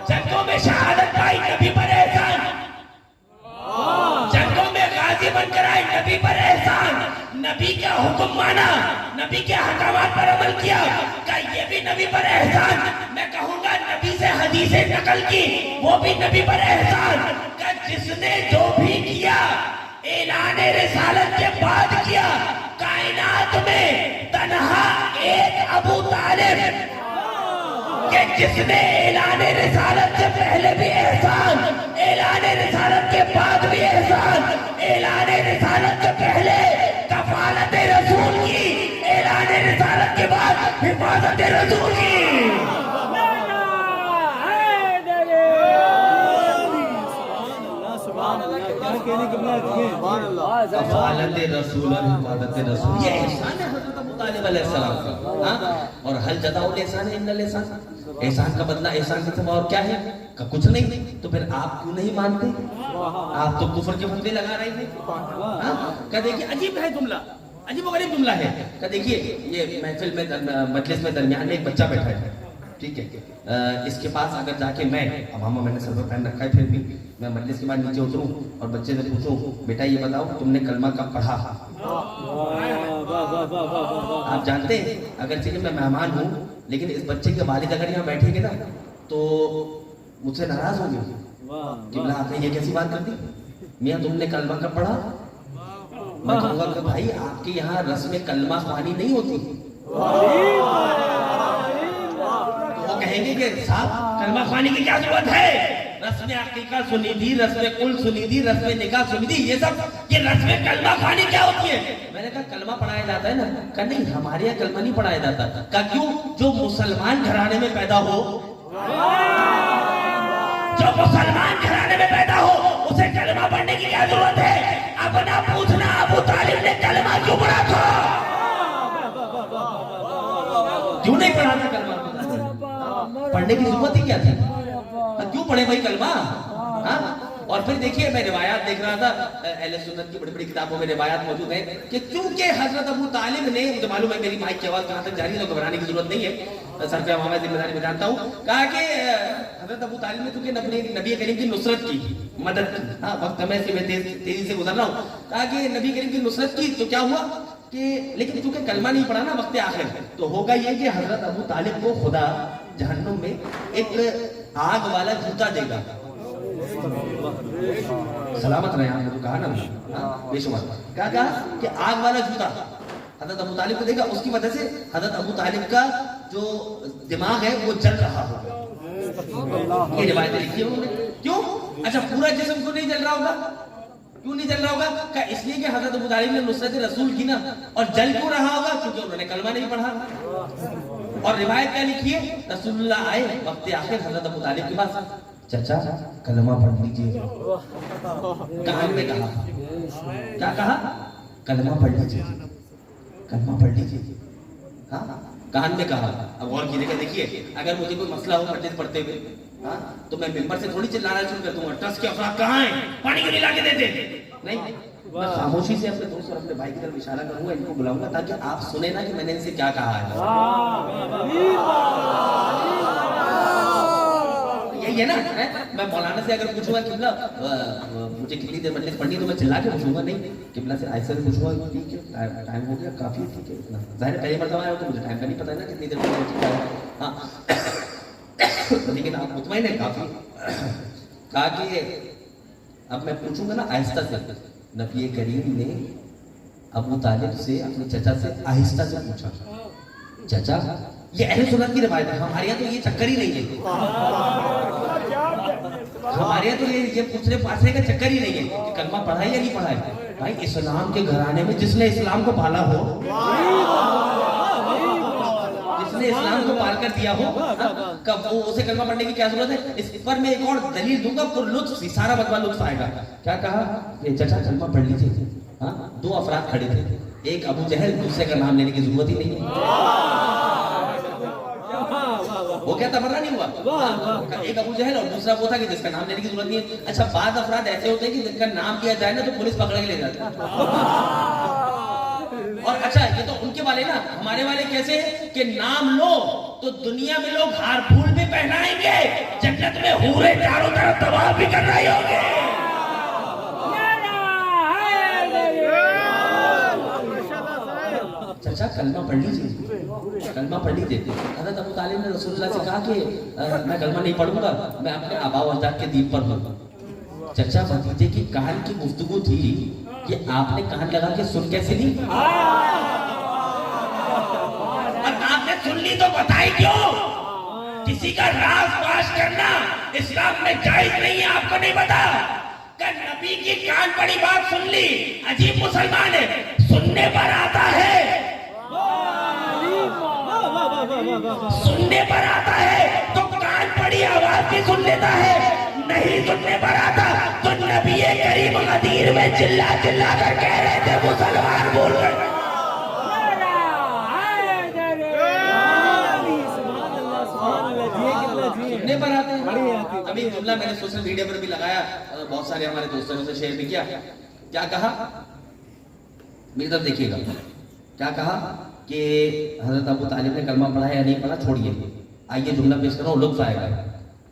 جنگوں میں شہادت پائی, نبی پر احسان. جنگوں میں غازی بن کر آئے, نبی پر احسان. نبی کا حکم مانا, نبی کے احکامات پر عمل کیا, کہ یہ بھی نبی پر احسان. میں کہوں گا نبی سے حدیثیں نقل کی, وہ بھی نبی پر احسان. کہ جس نے جو بھی کیا اعلان رسالت کے بعد کیا. کائنات میں تنہا ایک ابو طالب کہ جس نے اعلان رسالت سے پہلے بھی احسان, اعلان رسالت کے بعد بھی احسان, اعلان رسالت سے پہلے کفالت رسول کی, اعلان رسالت کے بعد حفاظت رسول کی. کفالت رسول اور حفاظت رسول, یہ احسان ہے حضرت ابو طالب علیہ السلام کا. اور حل جزاء الاحسان الا الاحسان. احسان کا بدلہ احسان کے سوا اور کیا ہے؟ کہ کچھ نہیں. تو پھر آپ کیوں نہیں مانتے؟ آپ تو کفر کے فتوے لگا رہے تھے. کہ دیکھیے عجیب ہے جملہ, عجیب و غریب جملہ ہے. کہ دیکھیے یہ محفل میں مجلس میں درمیان میں ایک بچہ بیٹھا ہے, ٹھیک ہے, اس کے پاس اگر جا کے میں, اب میں نے سر پر پہن رکھا ہے, پھر بھی میں مجلس کے بعد نیچے اتروں اور بچے سے پوچھوں بیٹا یہ بتاؤ تم نے کلمہ کب پڑھا؟ آپ جانتے ہیں اگرچہ میں مہمان ہوں لیکن اس بچے کے والد اگر یہاں بیٹھیں گے نا تو مجھ سے ناراض ہوں گے کہ آپ نے یہ کیسی بات کر دی, میاں تم نے کلمہ کب پڑھا؟ میں کہوں گا کہ بھائی آپ کے یہاں رسم کلمہ خوانی نہیں ہوتی. وہ کہیں گے کہ صاحب کلمہ خوانی کی کیا ضرورت ہے؟ رسم عقیقہ سنی تھی, رسم کل سنی تھی, رسم نکاح سنی تھی, یہ سب یہ رسم کلمہ خوانی کیا ہوتی ہے؟ میں نے کہا کلمہ پڑھایا جاتا ہے نا. کہا نہیں ہمارے یہاں کلمہ نہیں پڑھایا جاتا. کہا کیوں؟ جو مسلمان گھرانے میں پیدا ہو, جو مسلمان گھرانے میں پیدا ہو اسے کلمہ پڑھنے کی کیا ضرورت ہے؟ اپنا پوچھنا ابو طالب نے کلمہ کیوں پڑھا تھا؟ کیوں نہیں پڑھا تھا کلمہ؟ پڑھنے کی ضرورت ہی کیا تھی؟ کیوں پڑھے بھائی کلمہ؟ اور پھر دیکھیے میں روایات دیکھ رہا تھا, اہل سنت کی بڑی بڑی کتابوں میں روایات موجود ہیں کہ کیونکہ حضرت ابو طالب نے, مجھے معلوم ہے میری مائک کی آواز کہاں تک جاری ہے تو گھبرانے کی ضرورت نہیں ہے, سر پہ میں ذمہ داری میں جانتا ہوں, کہا کہ حضرت ابو طالب نے چونکہ نبی کریم کی نصرت کی, مدد کی. وقت میں تیزی سے گزر رہا ہوں. کہا کہ نبی کریم کی نصرت کی تو کیا ہوا کہ لیکن چونکہ کلمہ نہیں پڑھا نا وقت آخر, تو ہوگا یہ کہ حضرت ابو طالب کو خدا جہنم میں ایک آگ والا جوتا دے گا. سلامت رہے, آپ نے تو کہا نا بے شمار. کیا کہا کہ آگ والا جوتا حضرت ابو طالب کو دے گا, اس کی وجہ سے حضرت ابو طالب کا جو دماغ ہے وہ جل رہا ہوگا. یہ روایتیں لکھی ہے انہوں نے. کیوں؟ اچھا پورا جسم کو نہیں جل رہا ہوگا, کیوں نہیں جل رہا ہوگا؟ کہ اس لیے کہ حضرت ابو طالب نے نصرت رسول کی نا, اور جل کیوں رہا ہوگا؟ کیونکہ انہوں نے کلمہ نہیں پڑھا. اور روایت کیا لکھی ہے؟ رسول اللہ آئے وقت آخر حضرت ابو طالب کے پاس, چچا کلمہ پڑھ لیجیے. کہاں میں کہا, کیا کہا؟ کلمہ پڑھ لیجیے. कलमा पढ़ लीजिए। हाँ, कान में कहा। अब गौर कीजिएगा, देखिए अगर मुझे कोई मसला हो मस्जिद पढ़ते हुए, हाँ, तो मैं मिंबर से थोड़ी चिल्लाना शुरू कर दूंगा, ट्रस्ट के अफराद कहाँ हैं, पानी क्यों नहीं ला के देते? नहीं, मैं खामोशी से अपने दोस्त और अपने भाई की तरफ इशारा करूंगा, इनको बुलाऊंगा ताकि आप सुने ना कि मैंने इनसे क्या कहा है। यही है ना, है? मैं मौलाना से अगर पूछूंगा किबला मुझे कितनी देर मजलिस पढ़नी, तो मैं चिल्ला के पूछूंगा नहीं, किबला से ऐसा पूछूंगा, ठीक है टाइम हो गया काफी, ठीक है इतना। जाहिर पहली मरतबा आया तो मुझे टाइम का नहीं पता है ना कितनी देर में। हाँ लेकिन आप मुतमईन है काफी। कहा कि अब मैं पूछूंगा ना आहिस्ता से। नबी करीम ने अबू तालिब से अपने चचा से आहिस्ता से पूछा, चचा ये अहले सुन्नत की रिवायत है, हमारे यहाँ तो ये चक्कर ही नहीं है, हमारे यहाँ तो ये पूछने पाछने का चक्कर ही नहीं है कि कलमा पढ़ा है या नहीं पढ़ा है। भाई इस्लाम के घराने में जिसने इस्लाम को पाला हो, जिसने इस्लाम को पाल कर दिया हो, कब वो उसे कलमा पढ़ने की क्या जरूरत है? इस पर मैं एक और दलील दूंगा, पुरलुत्फ सारा बदवा लुत्फ आएगा। क्या कहा? चचा कलमा पढ़ लीजिए। हाँ, दो अफराद खड़े थे, एक अबू जहल, दूसरे का नाम लेने की जरूरत ही नहीं है। वो क्या तबर्रा नहीं हुआ? एक अबू जहल और दूसरा वो था कि जिसका नाम लेने की जरूरत नहीं है। अच्छा, बाद अफराद ऐसे होते हैं कि जिनका नाम लिया जाए ना तो पुलिस पकड़ के ले जाती है। और अच्छा, ये तो उनके वाले ना, हमारे वाले कैसे हैं कि नाम लो तो दुनिया में लोग हार फूल भी पहनाएंगे, जन्नत में हूरे चारों तरफ तबाह भी कर रहे होंगे। चाचा कलमा पढ़ लीजिए, कलमा पढ़ लीजिए। हज़रत अबू तालिब ने रसूलुल्लाह से कहा कि मैं कलमा नहीं पढ़ूंगा, मैं अपने आबा व अजदाद के दीन पर हूँ। चचा भतीजे की कान की गुफ्तगू थी कि आपने कान लगा के सुन कैसे ली? और आपने सुन ली तो बताई क्यों? किसी का राज पाश करना इस्लाम में जायज नहीं है, आपको नहीं पता? नबी की कान पड़ी बात सुन ली, अजीब मुसलमान है, सुनने पर आता है, सुनने पर आता है तो कान पड़ी आवाज भी सुन लेता है, नहीं सुनने पर आता तो नबी करीम गदीर में चिल्ला चिल्ला कर कह रहे थे मुसलमान बोल कर। सुनने पर आते हैं। अभी जुमला मैंने सोशल मीडिया पर भी लगाया, बहुत सारे हमारे दोस्तों ने शेयर भी किया। क्या कहा? मेरी तरफ देखिएगा। क्या कहा कि हजरत अबू तालिब ने कलमा पढ़ा है या नहीं पढ़ा छोड़िए, आइए जुमला पेश करो, लुत्फ आएगा।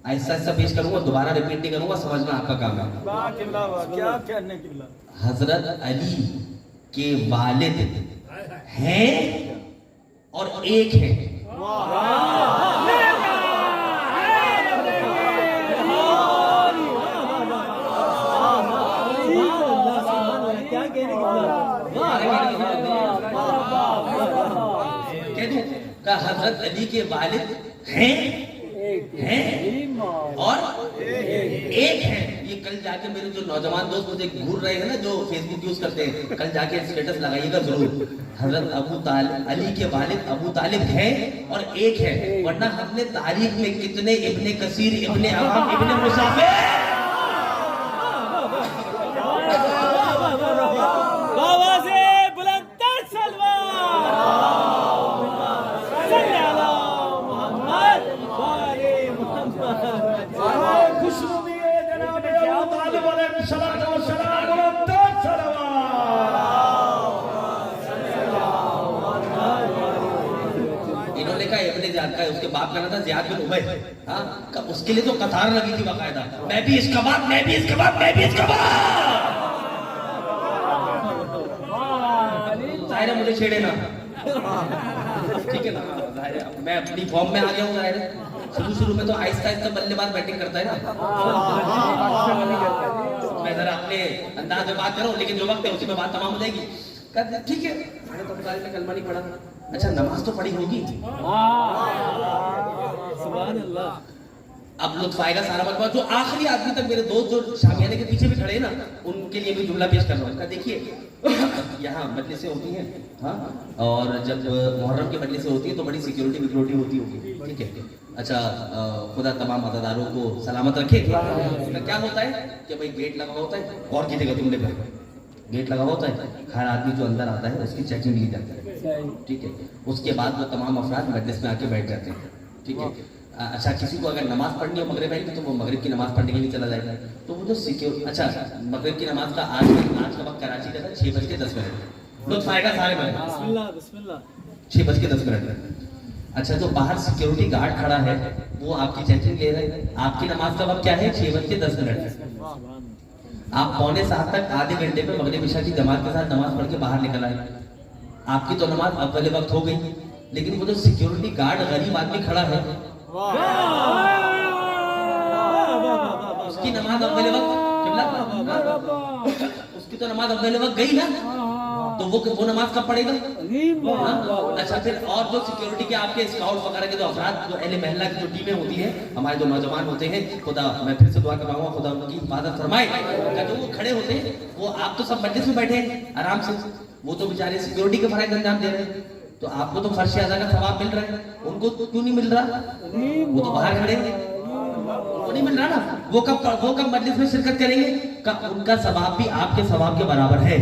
ऐसा ऐसा पेश करूंगा, दोबारा रिपीट नहीं करूंगा, समझना आपका काम है। हजरत अली के वालिद हैं और एक है। हजरत अली के वालिद हैं और एक हैं। ये कल जाके मेरे जो नौजवान दोस्त मुझे घूर रहे हैं ना, जो फेसबुक यूज करते हैं, कल जाके स्टेटस लगाइएगा जरूर। हजरत अबू तालिब, अली के वालिद अबू तालिब हैं और एक है, वरना हमने तारीख में कितने इब्ने कसीर, इब्ने अवाम, इब्ने मुसाफिर, का उसके बाप का नाम था ज़ियाद बिन उबैद। हाँ, उसके लिए तो कतार लगी थी बाकायदा, मैं भी इसका बाप, मैं भी इसका बाप, मैं भी इसका बाप। जाहिर है मुझे छेड़े ना, ठीक है ना, मैं अपनी फॉर्म में आ गया हूँ। जाहिर है शुरू में तो आहिस्ता आहिस्ता बल्लेबाज बैटिंग करता है ना, मैं जरा अपने अंदाज में बात करूँ, लेकिन जो वक्त है उसी में बात तमाम हो जाएगी। ठीक है, मैंने तो कलमा नहीं पढ़ा। अच्छा, नमाज तो पढ़ी होगी। सुभान अल्लाह। अब लुत्फ आएगा सारा बकवास। जो आखिरी आदमी तक मेरे दोस्त जो शामियाने के पीछे भी खड़े हैं ना, उनके लिए भी जुमला पेश कर रहा हूँ। देखिए यहाँ मजलिसें होती हैं, हाँ, और जब मुहर्रम की मजलिसें होती है तो बड़ी सिक्योरिटी होती होगी, ठीक है। अच्छा, खुदा तमाम अज़ादारों को सलामत रखे। क्या होता है कि भाई गेट लगा होता है, और कीजिएगा तुमने गेट लगा होता है, हर आदमी जो अंदर आता है उसकी चेकिंग ली जाती है, ठीक है। उसके बाद वो तमाम अफराद मजलिस में आके बैठ जाते हैं, ठीक है। अच्छा, किसी को अगर नमाज पढ़नी हो मगरिब में तो वो मगरिब की नमाज पढ़ने के लिए चला जाएगा। तो वो जो सिक्योर, अच्छा मगरिब की नमाज का आज का वक्त कराची का था 6:10। लुत्फ आएगा सारे में, 6:10। अच्छा, जो बाहर सिक्योरिटी गार्ड खड़ा है वो आपकी चेकिंग ले रहे हैं। आपकी नमाज का वक्त क्या है? 6:10। आप 6:45 तक आधे घंटे में मगरिब इशा की जमात के साथ नमाज पढ़ के बाहर निकल आए। आपकी तो नमाज अव्वल वक्त हो गई, लेकिन वो जो सिक्योरिटी गार्ड गरीब आदमी खड़ा है उसकी नमाज अव्वल वक्त, उसकी तो नमाज अव्वल वक्त गई ना, तो वो नमाज कब पढ़ेगा? अच्छा, फिर और जो सिक्योरिटी के आपके स्काउट वगैरह के जो अफराद, जो अहले महल्ला की जो टीमें होती है, हमारे जो नौजवान होते हैं, खुदा मैं फिर से दुआ करवाऊंगा खुदा उनकी हिफाजत फरमाए। तो वो खड़े होते हैं, वो आप तो सब मस्जिद में बैठे हैं आराम से, वो तो बेचारे सिक्योरिटी के फराइज अंजाम दे रहे हैं, तो आपको तो फर्श अदा का सवाब मिल रहा है, उनको क्यों नहीं मिल रहा? वो तो बाहर खड़े हैं, वो नहीं मिल रहा ना। वो कब मजलिस में शिरकत करेंगे? उनका सवाब भी आपके सवाब के बराबर है।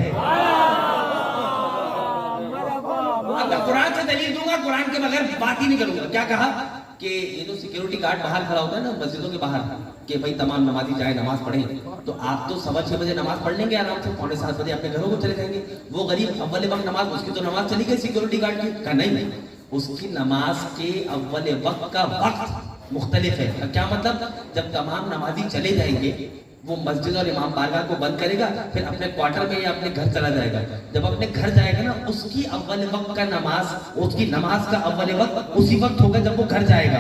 अब मैं कुरान से दलील दूंगा, कुरान के बगैर बात ही नहीं करूंगा। क्या कहा कि ये जो सिक्योरिटी गार्ड बाहर खड़ा होता है ना मस्जिदों के बाहर, कि भाई तमाम नमाजी जाए नमाज पढ़ें, तो आप तो 6:15 नमाज पढ़ लेंगे आराम से, 6:45 अपने घरों को चले जाएंगे। वो गरीब अव्वल वक्त नमाज, उसकी तो नमाज चली गई सिक्योरिटी गार्ड की। कहा नहीं, उसकी नमाज के अव्वल वक्त का वक्त मुख्तलिफ है। क्या मतलब? जब तमाम नमाजी चले जाएंगे वो मस्जिद और इमाम बारगाह को बंद करेगा, फिर अपने क्वार्टर में या अपने घर चला जाएगा। जब अपने घर जाएगा ना, उसकी अव्वल वक्त का नमाज, उसकी नमाज का अव्वल वक्त उसी वक्त होगा जब वो घर जाएगा,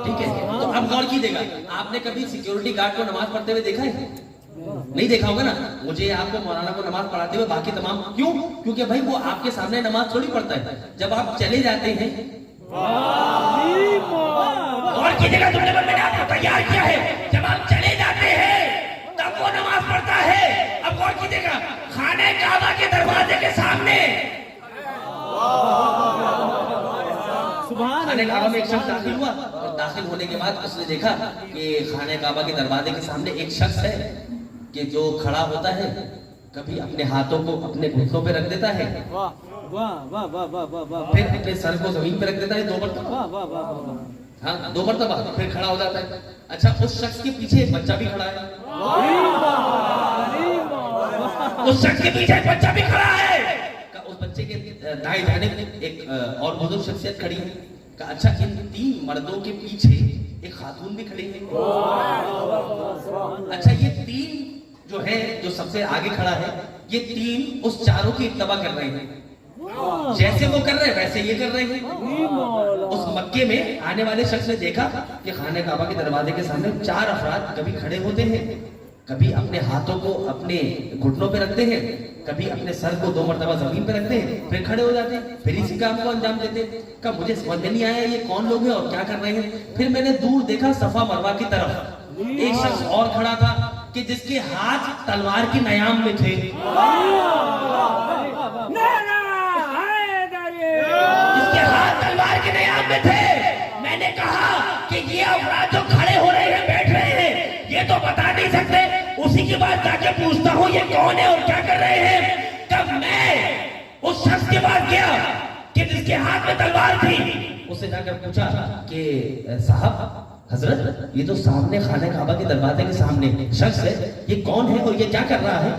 ठीक है। तो अब गौर कीजिएगा, आपने कभी सिक्योरिटी गार्ड को नमाज पढ़ते हुए देखा है? नहीं देखा होगा ना। मुझे आपको मौलाना को नमाज पढ़ाते हुए बाकी तमाम, क्यों? क्योंकि भाई वो आपके सामने नमाज थोड़ी पढ़ता है। जब आप चले जाते हैं, और कीजिएगा, तुमने मैंने आपको तैयार किया है, जब आप चले जाते हैं तब वो नमाज पढ़ता है। अब गौर कीजिएगा, खाने काबा के दरवाजे के सामने, खाने काबा में एक शख्स दाखिल हुआ, और दाखिल होने के बाद उसने देखा कि खाने काबा के दरवाजे के सामने एक शख्स है कि जो खड़ा होता है, कभी अपने हाथों को अपने घुटनों पे रख देता है, फिर अपने सर को जमीन पे रख देता है 2 मरतबा, हाँ 2 मरतबा, फिर खड़ा हो जाता है। अच्छा, उस शख्स के पीछे एक बच्चा भी खड़ा है, उस शख्स के पीछे एक बच्चा भी खड़ा है। उस बच्चे के दाएं जानिब एक और बुजुर्ग शख्सियत खड़ी है। अच्छा, इन 3 मर्दों के पीछे एक खातून भी खड़ी है। अच्छा, ये 3 जो है, जो सबसे आगे खड़ा है, ये 3 उस चारों की इत्तबा कर रहे हैं। जैसे वो कर रहे हैं वैसे ये कर रहे हैं। उस मक्के में आने वाले शख्स ने देखा कि खाने काबा के दरवाजे के सामने 4 अफराद कभी खड़े होते हैं, कभी अपने हाथों को अपने घुटनों पे रखते हैं, कभी अपने सर को 2 मरतबा जमीन पे रखते हैं, फिर खड़े हो जाते हैं, फिर इसी काम को अंजाम देते हैं। का मुझे समझ में नहीं आया ये कौन लोग हैं और क्या कर रहे हैं। फिर मैंने दूर देखा सफा मरवा की तरफ एक शख्स और खड़ा था कि जिसके हाथ तलवार की नयाम में थे, जिसके हाथ तलवार के नयाम में थे। मैंने कहा कि ये अफराद जो खड़े हो रहे हैं, बैठ रहे हैं, ये तो बता नहीं सकते। उसी के बाद जाके पूछता हूँ ये कौन है और क्या कर रहे हैं। तब मैं उस शख्स के पास गया कि जिसके हाथ में तलवार थी, उससे जाकर पूछा कि साहब, हजरत, ये तो सामने खाने काबा के दरवाजे के सामने शख्स है, ये कौन है और ये क्या कर रहा है?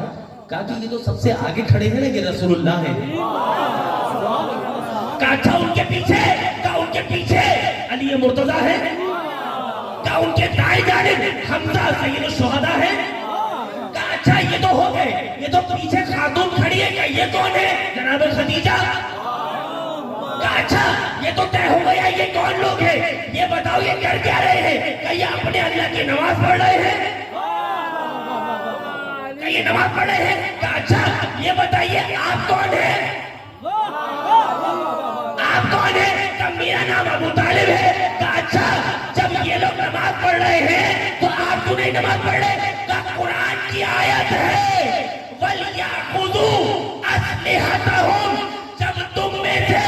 कहा कि ये तो सबसे आगे खड़े हैं, ये रसूलुल्लाह है। कहा उनके पीछे अली मुर्तजा है, क्या उनके दाएं जानिब हमजा सैयद शुहदा है। कहा अच्छा, ये तो हो गए, ये तो पीछे खातून खड़ी है, क्या ये कौन है? जनाब खदीजा। कहा अच्छा, ये तो तय हो गया, ये कौन लोग हैं? ये बताओ ये कर क्या रहे हैं? क्या ये अपने अल्लाह की नमाज पढ़ रहे हैं? क्या ये नमाज पढ़ रहे हैं? कहा अच्छा, ये बताइए आप कौन है? आप कौन है? कहा मेरा नाम अबू तालिब है। कहा अच्छा, जब ये लोग नमाज पढ़ रहे हैं तो आप क्यों नहीं नमाज पढ़ रहे? कहा कुरान की आयत है, वलियाखुदू अस्लिहतहुम, जब तुम में से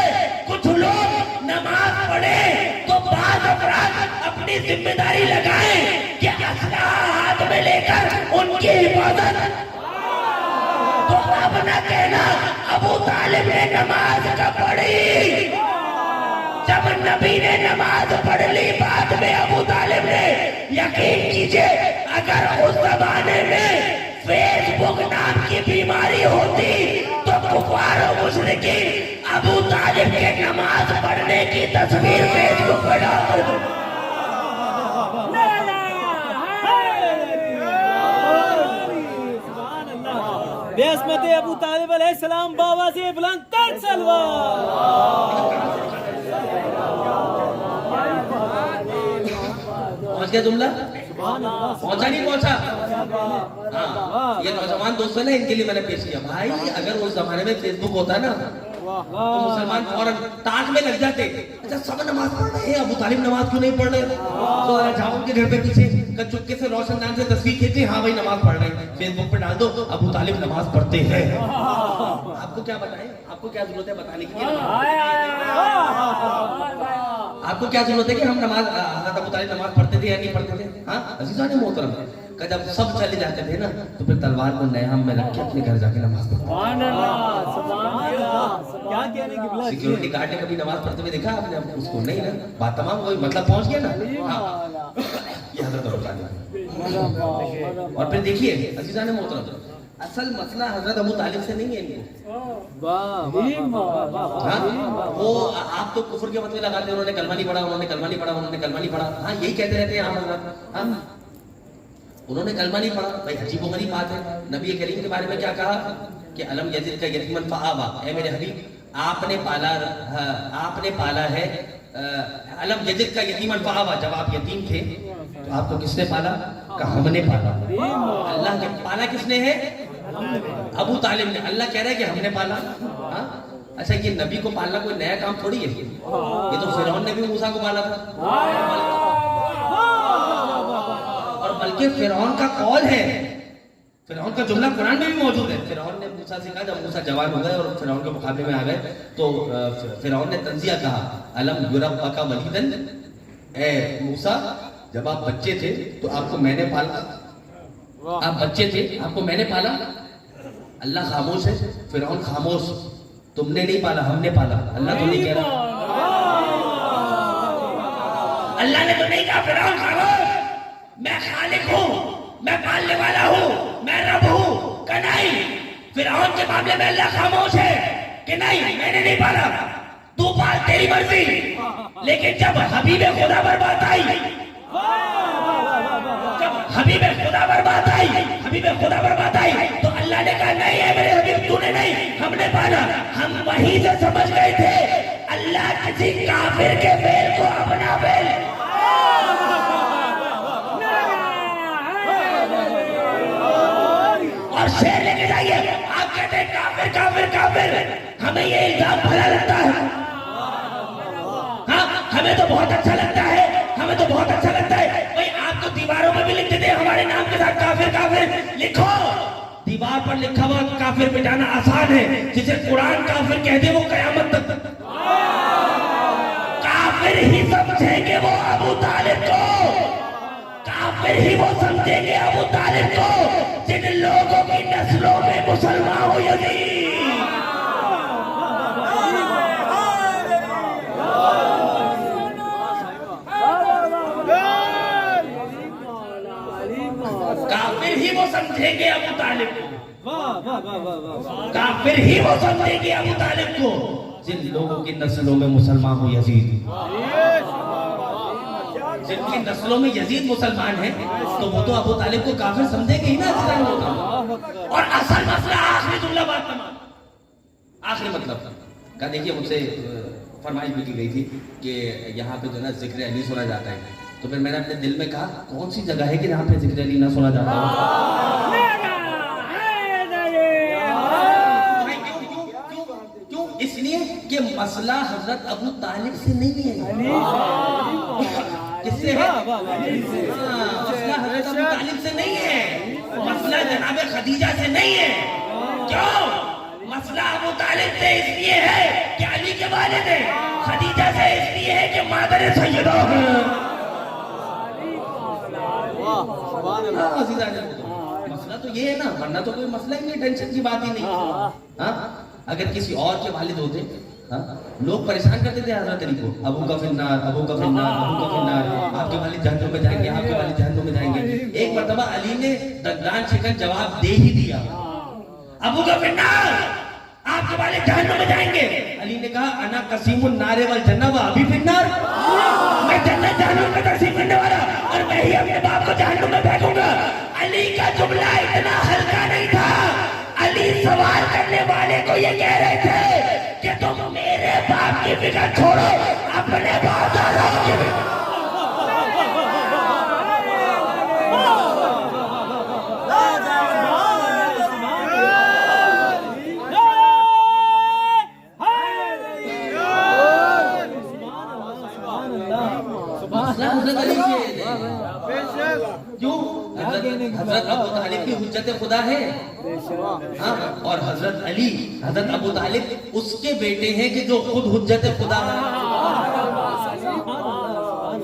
कुछ लोग नमाज पढ़े तो बाज़ अफराद अपनी जिम्मेदारी लगाएं कि असलहा हाथ میں لے کر ان کی حفاظت. تو اب نہ کہنا ابو طالب نے نماز کا پڑھی. جب نبی نے نماز پڑھ لی بعد میں ابو طالب نے, یقین کیجئے اگر اس زمانے میں فیس بک نام کی بیماری ہوتی تو کفار و مشرکین ابو طالب کے نماز پڑھنے کی تصویر فیس بک پر ڈال دو. بعصمت ابو طالب علیہ السلام بابا سے بلند تر سلوار. پہنچ گیا جملہ؟ پہنچا نہیں پہنچا؟ ہاں یہ نوجوان دوست ہے نا, ان کے لیے میں نے پیش کیا. بھائی اگر اس زمانے میں فیس بک ہوتا نا تو مسلمان فوراً تاج میں لگ جاتے. اچھا سب نماز پڑھ رہے ہیں, ابو طالب نماز کیوں نہیں پڑھ رہے؟ تو جاؤ ان کے گھر پہ پیچھے چپکے سے روشن دان سے تصویر کھینچے, ہاں بھائی نماز پڑھ رہے ہیں, فیس بک پہ ڈال دو ابو طالب نماز پڑھتے ہیں. آپ کو کیا بتائیں, آپ کو کیا ضرورت ہے بتانے کی؟ آپ کو کیا ضرورت ہے کہ ہم نماز حضرت ابو طالب نماز پڑھتے تھے یا نہیں پڑھتے تھے؟ ہاں عزیزان محترم, کہ جب سب چلے جاتے تھے نا تو پھر تلوار کو نیام میں رکھ کے اپنے گھر جا کے نماز پڑھتے. سیکیورٹی گارڈ نے کبھی نماز پڑھتے ہوئے دیکھا آپ نے اس کو؟ نہیں نا. بات تمام وہی مطلب پہنچ گیا نا. ہاں یہ حضرت ابو طالب. اور پھر دیکھیے عزیزان محترم, اصل مسئلہ حضرت ابو طالب سے نہیں ہے ان کو. وہ آپ تو کفر کے فتوے لگاتے ہیں, انہوں نے کلمہ نہیں پڑھا, انہوں نے کلمہ نہیں پڑھا, انہوں نے کلمہ نہیں پڑھا. ہاں یہی کہتے رہتے ہیں آپ حضرت, ہاں انہوں نے کلمہ نہیں پڑھا. بھائی عجیب و غریب بات ہے. نبی کریم کے بارے میں کیا کہا کہ الم یزد کا یتیمن فآویٰ, اے میرے حبیب آپ نے پالا ہے. الم یزد کا یتیمن فآویٰ, جب آپ یتیم تھے تو آپ کو کس نے پالا؟ کہا ہم نے پالا. اللہ نے پالا کس نے ہے؟ ابو طالب نے. اللہ کہہ رہا ہے کہ ہم نے پالا. اچھا یہ نبی کو پالنا کوئی نیا کام تھوڑی ہے, یہ تو فرعون نے بھی موسیٰ کو پالا تھا. اور بلکہ فرعون کا قول ہے, فرعون کا جملہ قرآن میں بھی موجود ہے. فرعون نے موسیٰ سے کہا, جب موسیٰ جوان ہو گئے اور فرعون کے مقابلے میں آ گئے تو فرعون نے تنزیہ کہا, الم یربک ولیدن, اے موسیٰ جب آپ بچے تھے تو آپ کو میں نے پالا. آپ بچے تھے, آپ کو میں نے پالا. اللہ خاموش ہے, فرعون خاموش. تم نے نہیں پالا, ہم نے پالا. اللہ تو نہیں کہہ رہا, اللہ نے تو نہیں کہا فرعون خاموش, میں خالق ہوں, میں پالنے والا ہوں, میں رب ہوں. کہ نہیں, فرعون کے معاملے میں اللہ خاموش ہے کہ نہیں میں نے نہیں پالا, تو پال, تیری مرضی. لیکن جب حبیب خدا پر بات آئی, حبیب خدا پر بات آئی, حبیب خدا پر بات آئی تو اللہ نے کہا نہیں ہے میرے حبیب, تو نے نہیں, ہم نے پالا. ہم وہیں سے سمجھ گئے تھے اللہ کسی کافر کے فعل کو اپنا فعل. اور شعر لے کے جائیے, آپ کہتے ہیں کافر کافر کافر, ہمیں یہ الزام بھلا لگتا ہے. ہاں ہمیں تو بہت اچھا لگتا ہے, ہمیں تو بہت اچھا لگتا ہے. بھائی آپ تو دیواروں میں بھی لکھتے تھے ہمارے نام کے ساتھ کافر کافر. لکھو, دیوار پر لکھا ہوا کافر مٹانا آسان ہے, جسے قرآن کافر کہہ دے وہ قیامت تک کافر ہی سمجھیں گے وہ ابو طالب کو, کافر ہی وہ سمجھیں گے ابو طالب کو جن لوگوں کی نسلوں میں مسلمان ہو یزید. کافر ہی وہ سمجھیں گے ابو طالب کو, کافر ہی وہ سمجھیں گے ابو طالب کو جن لوگوں کی نسلوں میں مسلمان ہو یزید. جن کی نسلوں میں یزید مسلمان ہیں تو وہ تو ابو طالب کو کافر سمجھیں گے ہی نا. اور اصل مسئلہ آخری جملہ بات تمام, آخری مطلب کا دیکھیے, مجھ سے فرمائش بھی کی گئی تھی کہ یہاں پہ جو ہے نا ذکر علی سنا جاتا ہے. تو پھر میں نے اپنے دل میں کہا کون سی جگہ ہے کہ جہاں پہ ذکر علی نہ سنا جاتا ہو؟ کیوں؟ اس لیے کہ مسئلہ حضرت ابو طالب سے نہیں ہے. کس سے ہے؟ مسئلہ حضرت ابو طالب سے نہیں ہے, مسئلہ جناب خدیجہ سے نہیں ہے. کیوں؟ مسئلہ ابو طالب سے اس لیے ہے کہ علی کے والد ہیں, خدیجہ سے اس لیے ہے کہ مادر سیدہ ہیں. हाँ, अजीज़ान मोहतरम, मसला तो ये है ना, वरना तो कोई मसला ही नहीं, टेंशन की बात ही नहीं। हाँ, अगर किसी और के वालिद होते, हाँ, लोग परेशान करते थे हजरत अली को, अबू का फिन्नार, अबू का फिन्नार, अबू का फिन्नार, आपके वालिद जहन्नुम में जाएंगे, आपके वालिद जहन्नुम में जाएंगे। एक मर्तबा अली ने दर्दान शिकन जवाब दे ही दिया, अबू का फिन्नार, आपके वाले जहन्नुम में जाएंगे। अली ने कहा अना कसीमुन नारे वल जन्नत व अबी फिन्नार, मैं जन्नत जहन्नुम में तकसीम करने वाला और मैं ही अपने बाप को जहन्नुम में फेंकूंगा। अली का जुमला इतना हल्का नहीं था। अली सवाल करने वाले को ये कह रहे थे कि तुम मेरे बाप की फिक्र छोड़ो, अपने बादशाह की फिक्र। मसला हजरत अली के क्यों? हजरत अबू तालिब की हुज्जत खुदा है, हाँ, और हजरत अली, हजरत अबू तालिब उसके बेटे हैं कि जो खुद हुज्जत खुदा है।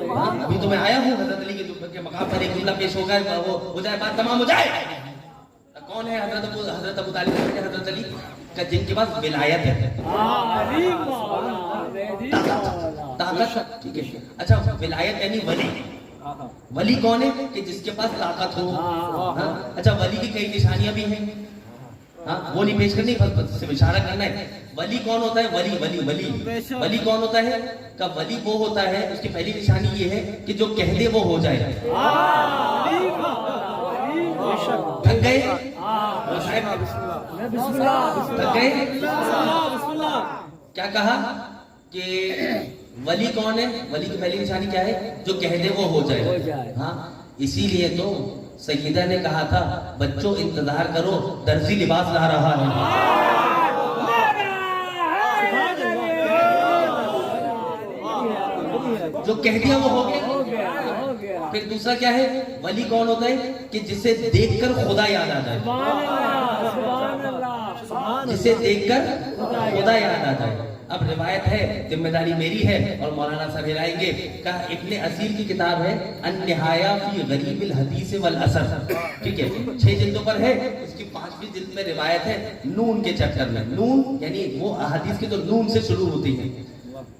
हाँ, अभी तो मैं आया हूँ हजरत अली के मकाम पर, एक जुमला पेश होगा, वो हो जाए, बात तमाम हो जाए। कौन है हजरत अबू तालिब? हजरत अली का जिनके पास विलायत है, ताकत, ठीक है। अच्छा, विलायत यानी वली। वली कौन है? कि जिसके पास ताकत हो। हाँ? अच्छा, वली की कई निशानियां भी हैं, हाँ, वो नहीं पेश करनी, बस सिर्फ इशारा करना है। वली कौन होता है? वली वली वली वली कौन होता है? का वली वो होता है, उसकी पहली निशानी ये है कि जो कह दे वो हो जाए। थक गए? थक गए? क्या कहा कि वली कौन है? वली की पहली निशानी क्या है? जो कह दे वो हो जाए। हाँ, इसीलिए तो सैयदा ने कहा था, बच्चों इंतजार करो, दर्जी लिबास ला रहा है। जो कह दिया वो हो गया। फिर दूसरा क्या है? वली कौन होता है? कि जिसे देखकर खुदा याद आ जाए, जिसे देखकर खुदा याद आ जाए। अब रिवायत है, जिम्मेदारी मेरी है और मौलाना साहब हिलाएंगे। कहा इब्ने असीर की किताब है अन-निहाया फी गरीबिल हदीस वल असर, ठीक है, 6 जिल्दों पर है। उसकी 5वीं जिल्द में रिवायत है नून के चैप्टर में। नून यानी वो अहादीस की तो नून से शुरू होती है।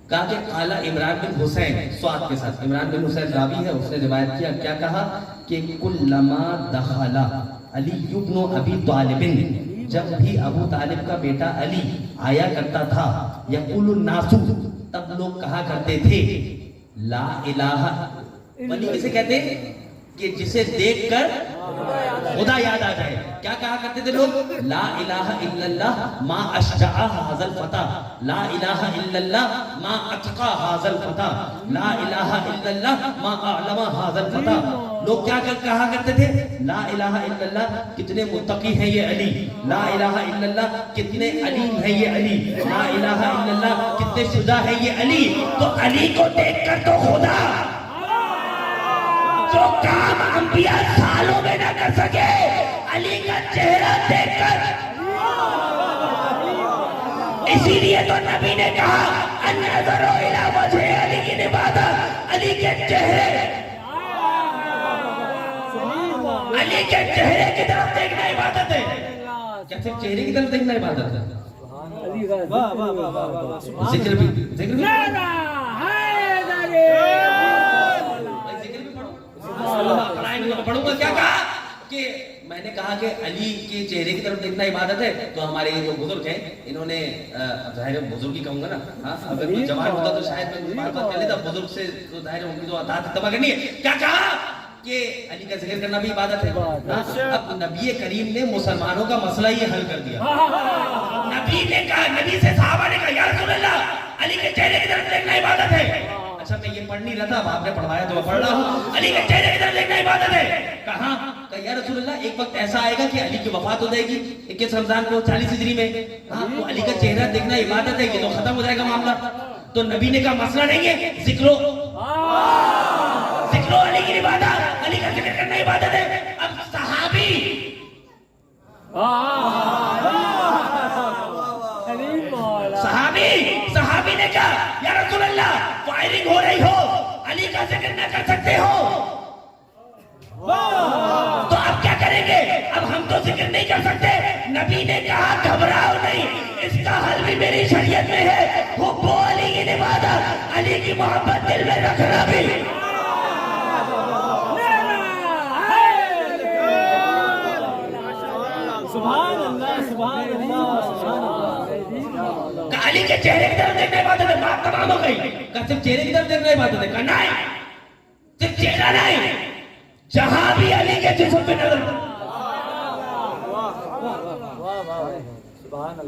कहा कि आला इमरान बिन हुसैन, स्वाद के साथ, इमरान बिन हुसैन रावी है, उसने रिवायत किया, क्या कहा कि कुल्लमा दखला अली इब्न अबी तालिबिन, जब भी अबू तालिब का बेटा अली आया करता था, यकुलुन नासु, तब लोग कहा करते थे ला इलाहा, वली किसे कहते हैं? कि जिसे देखकर खुदा याद आ जाए। क्या कहा करते थे लोग? ला इलाहा इल्लल्लाह मा अशजा हाज़ल फता, ला इलाहा इल्लल्लाह मा अतका हाज़ल फता, ला इलाहा इल्लल्लाह मा अअलमा हाज़ल फता। लोग क्या कहा करते थे? ला इलाहा इल्लल्लाह, कितने मुत्तकी हैं ये अली, ला इलाहा इल्लल्लाह, कितने अलीम है ये अली, ला इलाहा इल्लल्लाह, कितने शुजा है ये अली। तो अली को देखकर तो खुदा जो काम अंबिया सालों में न कर सके, अली का चेहरा देखकर, इसीलिए तो नबी ने कहा अन्नज़रु इला वजहि अली की इबादत, अली के चेहरे की तरफ देखना इबादत है। क्या सिर्फ चेहरे की तरफ देखना इबादत है? जिक्र भी पढ़ूंगा। क्या कहा कि मैंने कहा कि अली के चेहरे की तरफ देखना इबादत है। तो हमारे ये जो बुजुर्ग हैं, इन्होंने जाहिर बुजुर्ग ही कहूंगा ना, हाँ, अगर कोई जवान होता तो शायद मैं बात कर लेता, बुजुर्ग से तो जाहिर उनकी जो अतात तबाह करनी है। क्या कहा कि अली का जिक्र करना भी इबादत है। अब नबी करीम ने मुसलमानों का मसला ये हल कर दिया। नबी ने कहा, नबी से सहाबा ने कहा या रसूल अल्लाह, अली के चेहरे की तरफ देखना इबादत है। अच्छा, मैं ये पढ़ नहीं रहा था, अब आपने पढ़वाया तो मैं पढ़ रहा हूँ। अली के चेहरे की तरफ देखना इबादत है। कहा या रसूल अल्लाह, एक वक्त ऐसा आएगा कि अली की वफात हो जाएगी 21 रमजान को 40 हिजरी में, हाँ, तो अली का चेहरा देखना इबादत है, ये तो खत्म हो जाएगा मामला। तो नबी ने कहा मसला नहीं है, जिक्रो अली की इबादत, अली का जिक्र करना इबादत है। अब सहाबी ने कहा या रसूल अल्लाह, फायरिंग हो रही हो, अली का जिक्र न कर सकते हो? میری شریعت میں ہے وہ علی کی عبادت، علی کی محبت دل میں رکھنا بھی. سبحان اللہ سبحان اللہ سبحان اللہ. علی کے چہرے کی طرف دیکھنے بات ہے، بات تمام ہو گئی. صرف چہرے کی طرف دیکھنے بات ہے. نہیں، صرف چہرہ نہیں، جہاں بھی علی کے جسم پہ نظر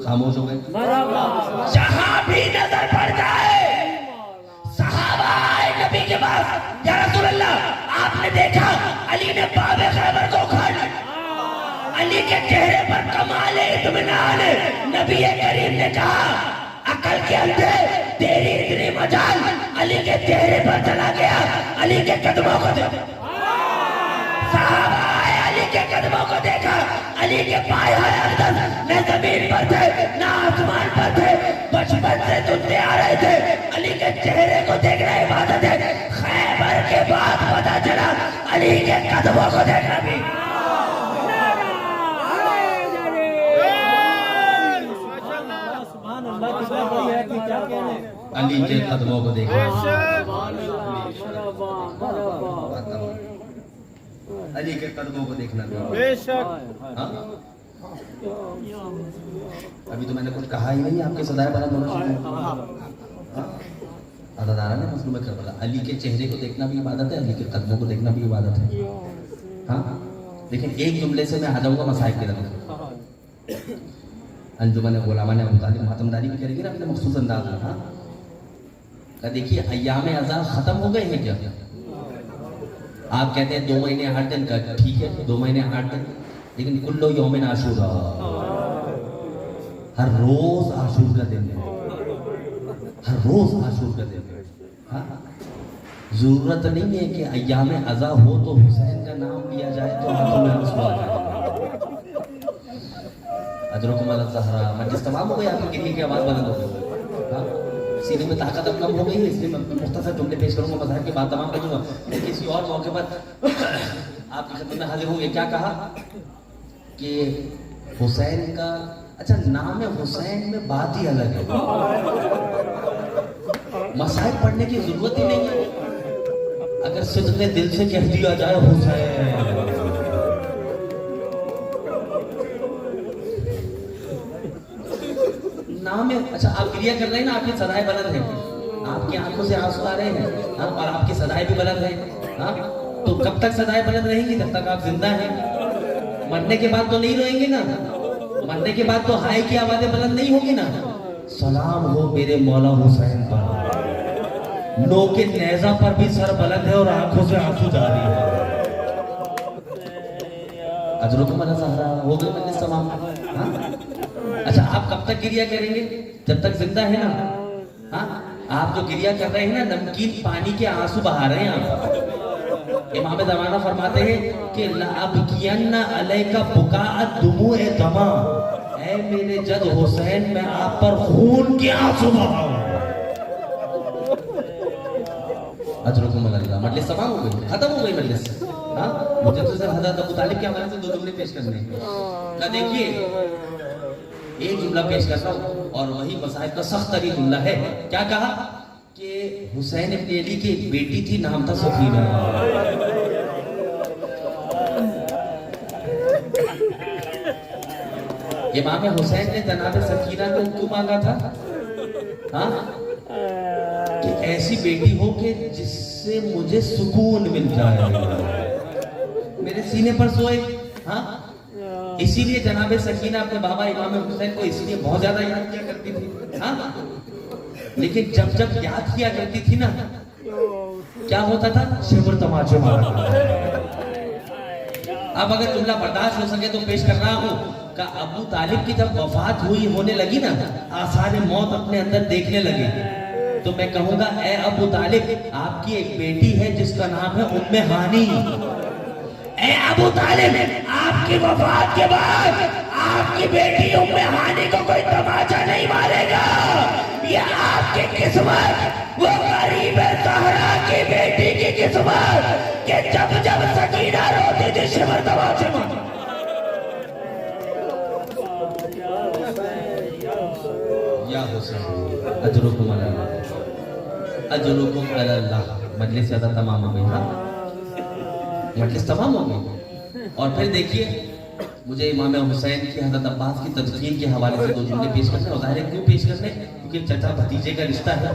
خاموش ہو گئے. جہاں بھی نظر پڑ جائے. صحابہ آئے نبی کے پاس، یا رسول اللہ آپ نے دیکھا علی نے باب خیبر کو اکھاڑ لیا. علی کے چہرے پر کمال اطمینان. نبی کریم نے کہا عقل کے اندھے تیری اتنی مجال. علی کے چہرے پر چلا گیا، علی کے قدموں کو دیکھا. صحابہ آئے، علی کے قدموں کو دیکھا. علی کے پائے ہوئے اقدام نہ زمین پر تھے نہ آسمان پر تھے، بچپن سے جھکتے آ رہے تھے. علی کے چہرے کو دیکھنا عبادت ہے. خیبر کے بعد پتا چلا علی کے قدموں کو دیکھنا بھی. علی کے قدموں کو دیکھا. علی کے قدموں کو دیکھنا. ہاں؟ ابھی تو میں نے کچھ کہا ہی نہیں، آپ کے صدائے بلند ہونا شروع. عزادارہ نے مسلم کربلا، علی کے چہرے کو دیکھنا بھی عبادت ہے، علی کے قدموں کو دیکھنا بھی عبادت ہے. ہاں لیکن ایک جملے سے میں آ جاؤں گا مسائل کی طرف. انجمن غلامان ابو طالب ماتمداری بھی کریں گے نا اپنے مخصوص انداز میں. ہاں دیکھیے ایام عزا ختم ہو گئے ہیں کیا؟ آپ کہتے ہیں 2 مہینے 8 دن کا، ٹھیک ہے 2 مہینے 8 دن، لیکن کلو یوم عاشورا، ہر روز عاشور کا دن ہے، ہر روز عاشور کا دن ہے. ہاں ضرورت نہیں ہے کہ ایام عزا ہو تو حسین کا نام لیا جائے تو ہاتھوں میں آنسو آ جائے. اجرکم علی الزہرا. مجلس تمام ہو گئی، آپ کی گرنے کی آواز بلند ہو گئی. ہاں سینے میں طاقت اب کم ہو گئی ہے، اس لیے میں مختصر جملے پیش کروں گا، مذاہب کی بات تمام کر دوں گا. کسی اور موقع پر آپ کی خدمت میں حاضر ہوں گے. کیا کہا کہ حسین کا، اچھا نام حسین میں بات ہی الگ ہے، مسائل پڑھنے کی ضرورت ہی نہیں ہے. اگر صدق دل سے کہہ دیا جائے حسین، نام ہے. اچھا آپ گریہ کر رہے ہیں نا، آپ کی صدائیں بلند ہیں، آپ کی آنکھوں سے آنسو آ رہے ہیں، اور آپ کی صدائیں بھی بلند ہیں. ہاں تو کب تک صدائیں بلند رہیں گی؟ جب تک آپ زندہ ہیں. مرنے کے بعد تو نہیں روئیں گے نا، مرنے کے بعد تو ہائے کی آوازیں بلند نہیں ہوگی نا. سلام ہو میرے مولا حسین پر، نو کے نیزہ پر بھی سر بلند ہے اور آنکھوں سے آنسو جاری ہے. اجرکم علی الزہرا. ہو گئے مجلس تمام. ہاں اچھا آپ کب تک گریہ کریں گے؟ جب تک زندہ ہے نا. ہاں آپ جو گریہ کر رہے ہیں نا، نمکین پانی کے آنسو بہا رہے ہیں آپ. امام زمانہ فرماتے ہیں کہ لَأَبْكِيَنَّ عَلَيْكَ بُكَاءَ الدُّمُوعِ دَمًا. اے میرے جد حسین میں آپ پر خون کے آنسو بہاؤں. اجرکم علی اللہ. مجلس تمام ہو گئی، ختم ہو گئی مجلس. ہاں مجھے تو صرف حضرت ابو طالب کے حوالے سے 2 جملے پیش کرنے ہیں. دیکھیے ایک جملہ پیش کرتا ہوں اور وہی مصائب کا سخت ترین جملہ ہے. کیا کہا کہ حسین ابن علی کی ایک بیٹی تھی، نام تھا سکینہ. امام حسین نے جناب سکینہ کو کیوں مانگا تھا؟ ہاں کہ ایسی بیٹی ہو کہ جس سے مجھے سکون مل جائے، میرے سینے پر سوئے. ہاں اسی لیے جناب سکینہ اپنے بابا امام حسین کو اس لیے بہت زیادہ یاد کیا کرتی تھی. ہاں لیکن جب جب یاد کیا کرتی تھی نا، کیا ہوتا تھا؟ شبر تماچے مارا. اب اگر جملہ برداشت ہو سکے تو پیش کر رہا ہوں کہ ابو طالب کی جب وفات ہونے لگی نا، آثار موت اپنے اندر دیکھنے لگے، تو میں کہوں گا اے ابو طالب، آپ کی ایک بیٹی ہے جس کا نام ہے ام ہانی. اے ابو طالب، آپ کی وفات کے بعد آپ کی بیٹی ام ہانی کو کوئی تماچا نہیں مارے گا. یہ آپ کی قسمت، وہ غریب زہرا کی بیٹی کی قسمت کہ جب جب سکینہ روتی تھی شمر تماچے مارا. या हुसैन अजरुकुम अल्लाह, अजरुकुम अल्लाह। मजलिस ज़्यादा तमाम हो गई। हाँ, मजलिस तमाम हो गई। और फिर देखिए, मुझे इमाम हुसैन की हज़रत अब्बास की तदफीन के हवाले से दो जुमले पेश करने और ज़ाहिर है क्यों पेश करने, क्योंकि चचा भतीजे का रिश्ता है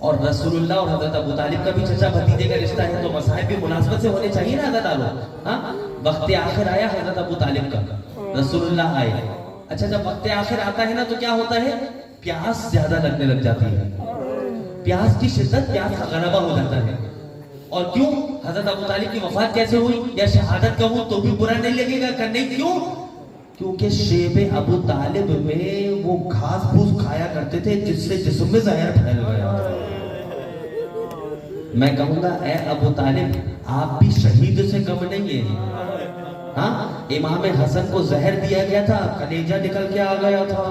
और रसूलुल्लाह और हज़रत अबू तालिब का भी चचा भतीजे का रिश्ता है, तो मसाइब भी मुनासबत से होने चाहिए ना हज़रत आलो। हाँ, वक्त आखिर आया हज़रत अबू तालिब का, रसूलुल्लाह आए। अच्छा, जब वक्त आखिर आता है ना तो क्या होता है, प्यास ज्यादा लगने लग जाती है, प्यास की शिद्दत, प्यास का गलबा हो जाता है। और क्यों, हजरत अबू तालिब की वफात कैसे हुई, या शहादत कहूं तो भी बुरा नहीं लगेगा करने, क्यों, क्योंकि शेबे अबू तालिब में वो घास फूस खाया करते थे जिससे जिस्म में जहर फैल गया। मैं कहूंगा ए अबू तालिब, आप भी शहीद से कम नहीं है। हाँ, इमाम हसन को जहर दिया गया था, कलेजा निकल के आ गया था,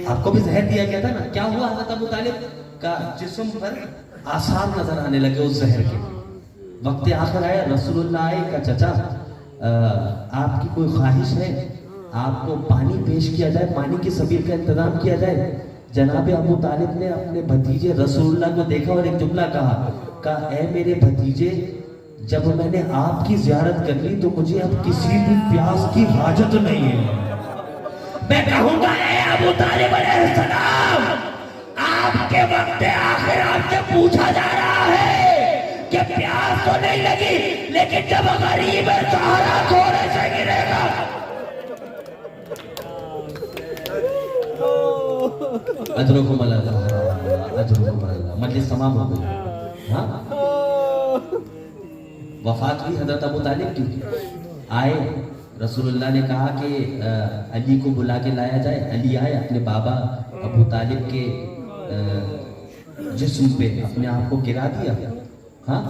आपको भी जहर दिया गया था ना। क्या हुआ, हज़रत अबू तालिब का जिस्म पर आसार नजर आने लगे उस जहर के। वक्त आखिर आया, रसूलुल्लाह आए, का चचा आपकी कोई ख्वाहिश है, आपको पानी पेश किया जाए, पानी की सबील का इंतजाम किया जाए। जनाब अबू तालिब ने अपने भतीजे रसूलुल्लाह को देखा और एक जुमला कहा, ए मेरे भतीजे, जब मैंने आपकी ज़ियारत कर ली तो मुझे अब किसी भी प्यास की हाजत नहीं है। मैं कहूंगा ए अबू तालिब अलैहिस्सलाम, आपके वक्त आखिर आपसे पूछा जा रहा है कि प्यास तो नहीं लगी, लेकिन जब गरीब सहारा थोड़े से गिरेगा। अजरुकुम अल्लाह, अजरुकुम अल्लाह। मजलिस तमाम हो गई। हाँ, वफात हुई हजरत अबू तालिब की। आए, रसूलुल्लाह ने कहा कि अली को बुला के लाया जाए। अली आए, अपने बाबा अबू तालिब के जिस्म पे अपने आप को गिरा दिया। हाँ,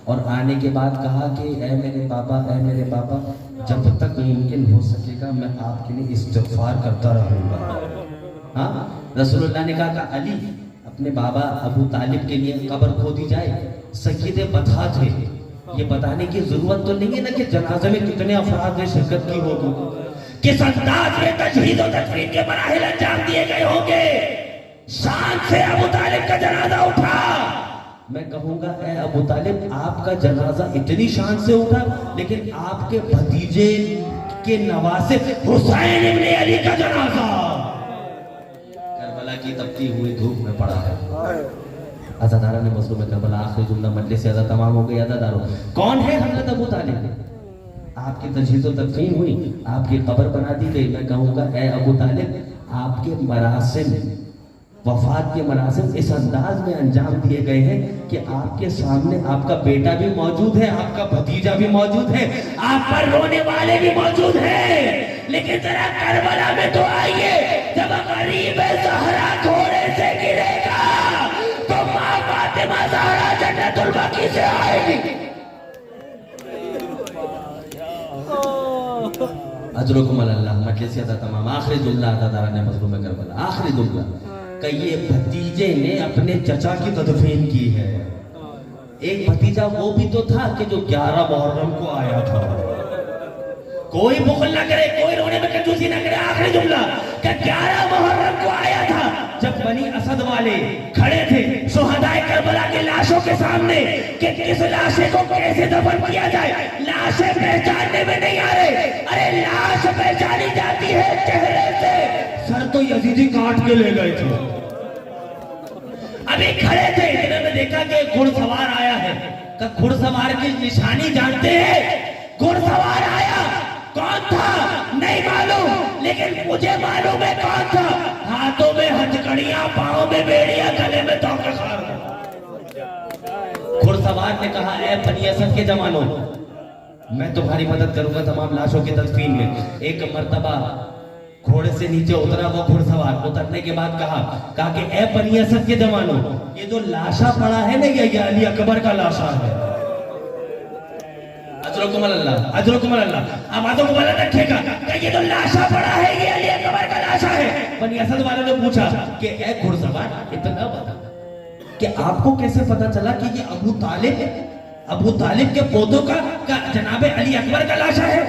और आने के बाद कहा कि ए मेरे बाबा, ए मेरे बाबा, जब तक मुमकिन हो सकेगा मैं आपके लिए इस्तिग़फ़ार करता रहूँगा। हाँ, रसूलुल्लाह ने कहा कि अली, अपने बाबा अबू तालिब के लिए कब्र खोदी जाए। सय्यद बता थे, ये बताने की जरूरत तो नहीं है ना कि जनाजे में कितने अफराद ने शिरकत की होगी, किस अंदाज में तजहीज़ और तदफीन के मराहिल अंजाम दिए गए होंगे। शान से अबू तालिब का जनाजा उठा। मैं कहूंगा ए अबू तालिब, आपका जनाजा इतनी शान से उठा, लेकिन आपके भतीजे के नवासे हुसैन इब्न अली का जनाजा करबला की तपती हुई धूप में पड़ा है। अज़ादारा ने मज़लूम करबला, आखिरी जुमला मजलिस से ज़्यादा तमाम हो गई। अज़ादारों, कौन है हज़रत अबू तालिब? आपकी तजहीज़ व तदफीन हुई, आपकी कब्र बना दी गई। मैं कहूँगा ए अबू तालिब, आपके मरासिम, वफात के मरासिम इस अंदाज में अंजाम दिए गए हैं कि आपके सामने आपका बेटा भी मौजूद है, आपका भतीजा भी मौजूद है, आप पर रोने वाले भी मौजूद हैं। लेकिन जरा करबला में तो आइए, जब गरीब ज़हरा घोड़े से गिरेगा तो माँ फातिमा ज़हरा जन्नतुल बकी से आएगी। अजरुकुम अल्लाह। मजलिस से तमाम। आखिरी जुमला अज़ादारा ने मज़लूम करबला, आखिरी जुमला कि ये भतीजे ने अपने चचा की तदफीन की है। एक भतीजा वो भी तो था कि जो 11 मुहर्रम को आया था। कोई बुखल ना करे, कोई रोने में कंजूसी ना करे। आखिरी जुमला कि 11 मुहर्रम को आया था, जब बनी असद वाले खड़े थे शुहदाए करबला की लाशों के सामने कि किस लाशे को कैसे दफन किया जाए। लाशें पहचानने में नहीं आ रहे, अरे लाश पहचानी जाती है चेहरे से। सर तो यजीदी काट के ले गए थे। अभी खड़े थे, इतने में देखा कि घुड़सवार आया है। का घुड़सवार की निशानी जानते हैं? घुड़सवार आया, कौन था नहीं मालूम, लेकिन मुझे मालूम है कौन था। हाथों में हथकड़ियां, पांव में बेड़ियां, गले में तौक़ार। घुड़सवार ने कहा, ए बनी असद के जवानों, मैं तुम्हारी मदद करूंगा तमाम लाशों की तदफीन में। एक मर्तबा घोड़े से नीचे उतरा वो घुड़सवार। उतरने के बाद कहा कि ए बनी असद के जवानों, ये जो लाशा पड़ा है ना, ये अली अकबर का लाशा है। अजरुकुम अल्लाह, अजरुकुम अल्लाह। आवाज़ों को बुलंद रखिएगा कि ये जो लाशा पड़ा है ये अली अकबर का लाशा है। बनी असद वाले ने पूछा कि ए घुड़सवार, इतना बता कि आपको कैसे पता चला कि ये अबू तालिब के पोतों का जनाब अली अकबर का लाशा है?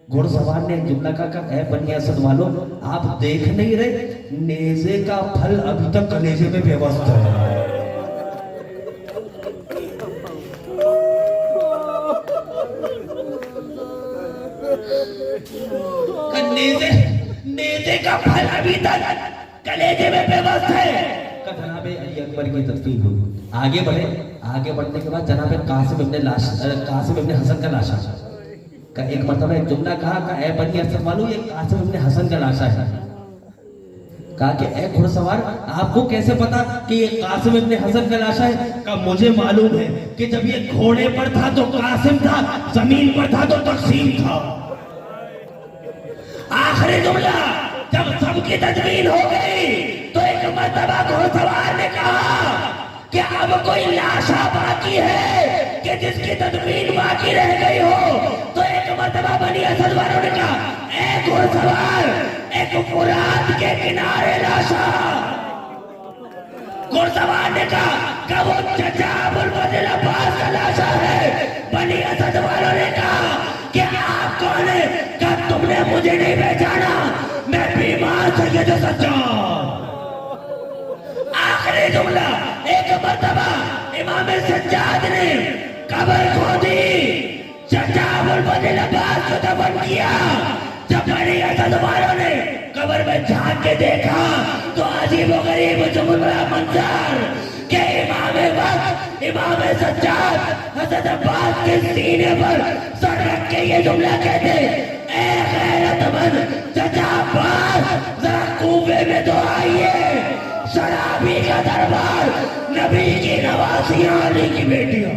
घुड़सवार ने एक जुमला कहा, ऐ बनी असद वालों, आप देख नहीं रहे, नेज़े का फल अभी तक कलेजे में बेवस्त है। नेज़े का फल अभी तक कलेजे में बेवस्त है। जनाब अली अकबर की तदफीन हुई। आगे बढ़ने के बाद जनाब कासिम इब्ने हसन का लाशा का एक मरतबा एक जुमला कहा, ऐ बनी असद वालों, ये कासिम इब्ने हसन का लाशा है। कहा कि ऐ घुड़सवार, आपको कैसे पता कि ये कासिम इब्ने हसन का लाशा है? का मुझे मालूम है कि जब ये घोड़े पर था तो कासिम था, जमीन पर था तो तकसीम था। आखिरी जुमला जब सबकी तदबीर हो गई तो एक मर्तबा घुड़सवार ने कहा कि अब कोई लाशा बाकी है कि जिसकी तदबीर बाकी रह गई हो। तो एक मर्तबा बनी असद वालों ने कहा, ए घुड़सवार, एक फुरात के किनारे लाशा। घुड़सवार ने कहा कि वो चचा अबुल फजल अब्बास का लाशा है। बनी असद वालों ने कहा कि आप कौन है? क्या तुमने मुझे नहीं पहचाना? मैं बीमार सैयद सज्जाद। आखिरी जुमला एक मर्तबा इमाम सज्जाद ने कब्र खोदी, चचा अबुल फजल अब्बास को दफन किया। जब बनी असद वालों ने कब्र में झांक के देखा तो अजीब व गरीब जुमला मंजर के इमाम सज्जाद हज़रत अब्बास के सीने पर सर रख के ये जुमला कहते, ए गैरतमंद चचा अब्बास, जरा कूफे में तो आइए, शराबी का दरबार, नबी की नवासियां, अली की बेटियां।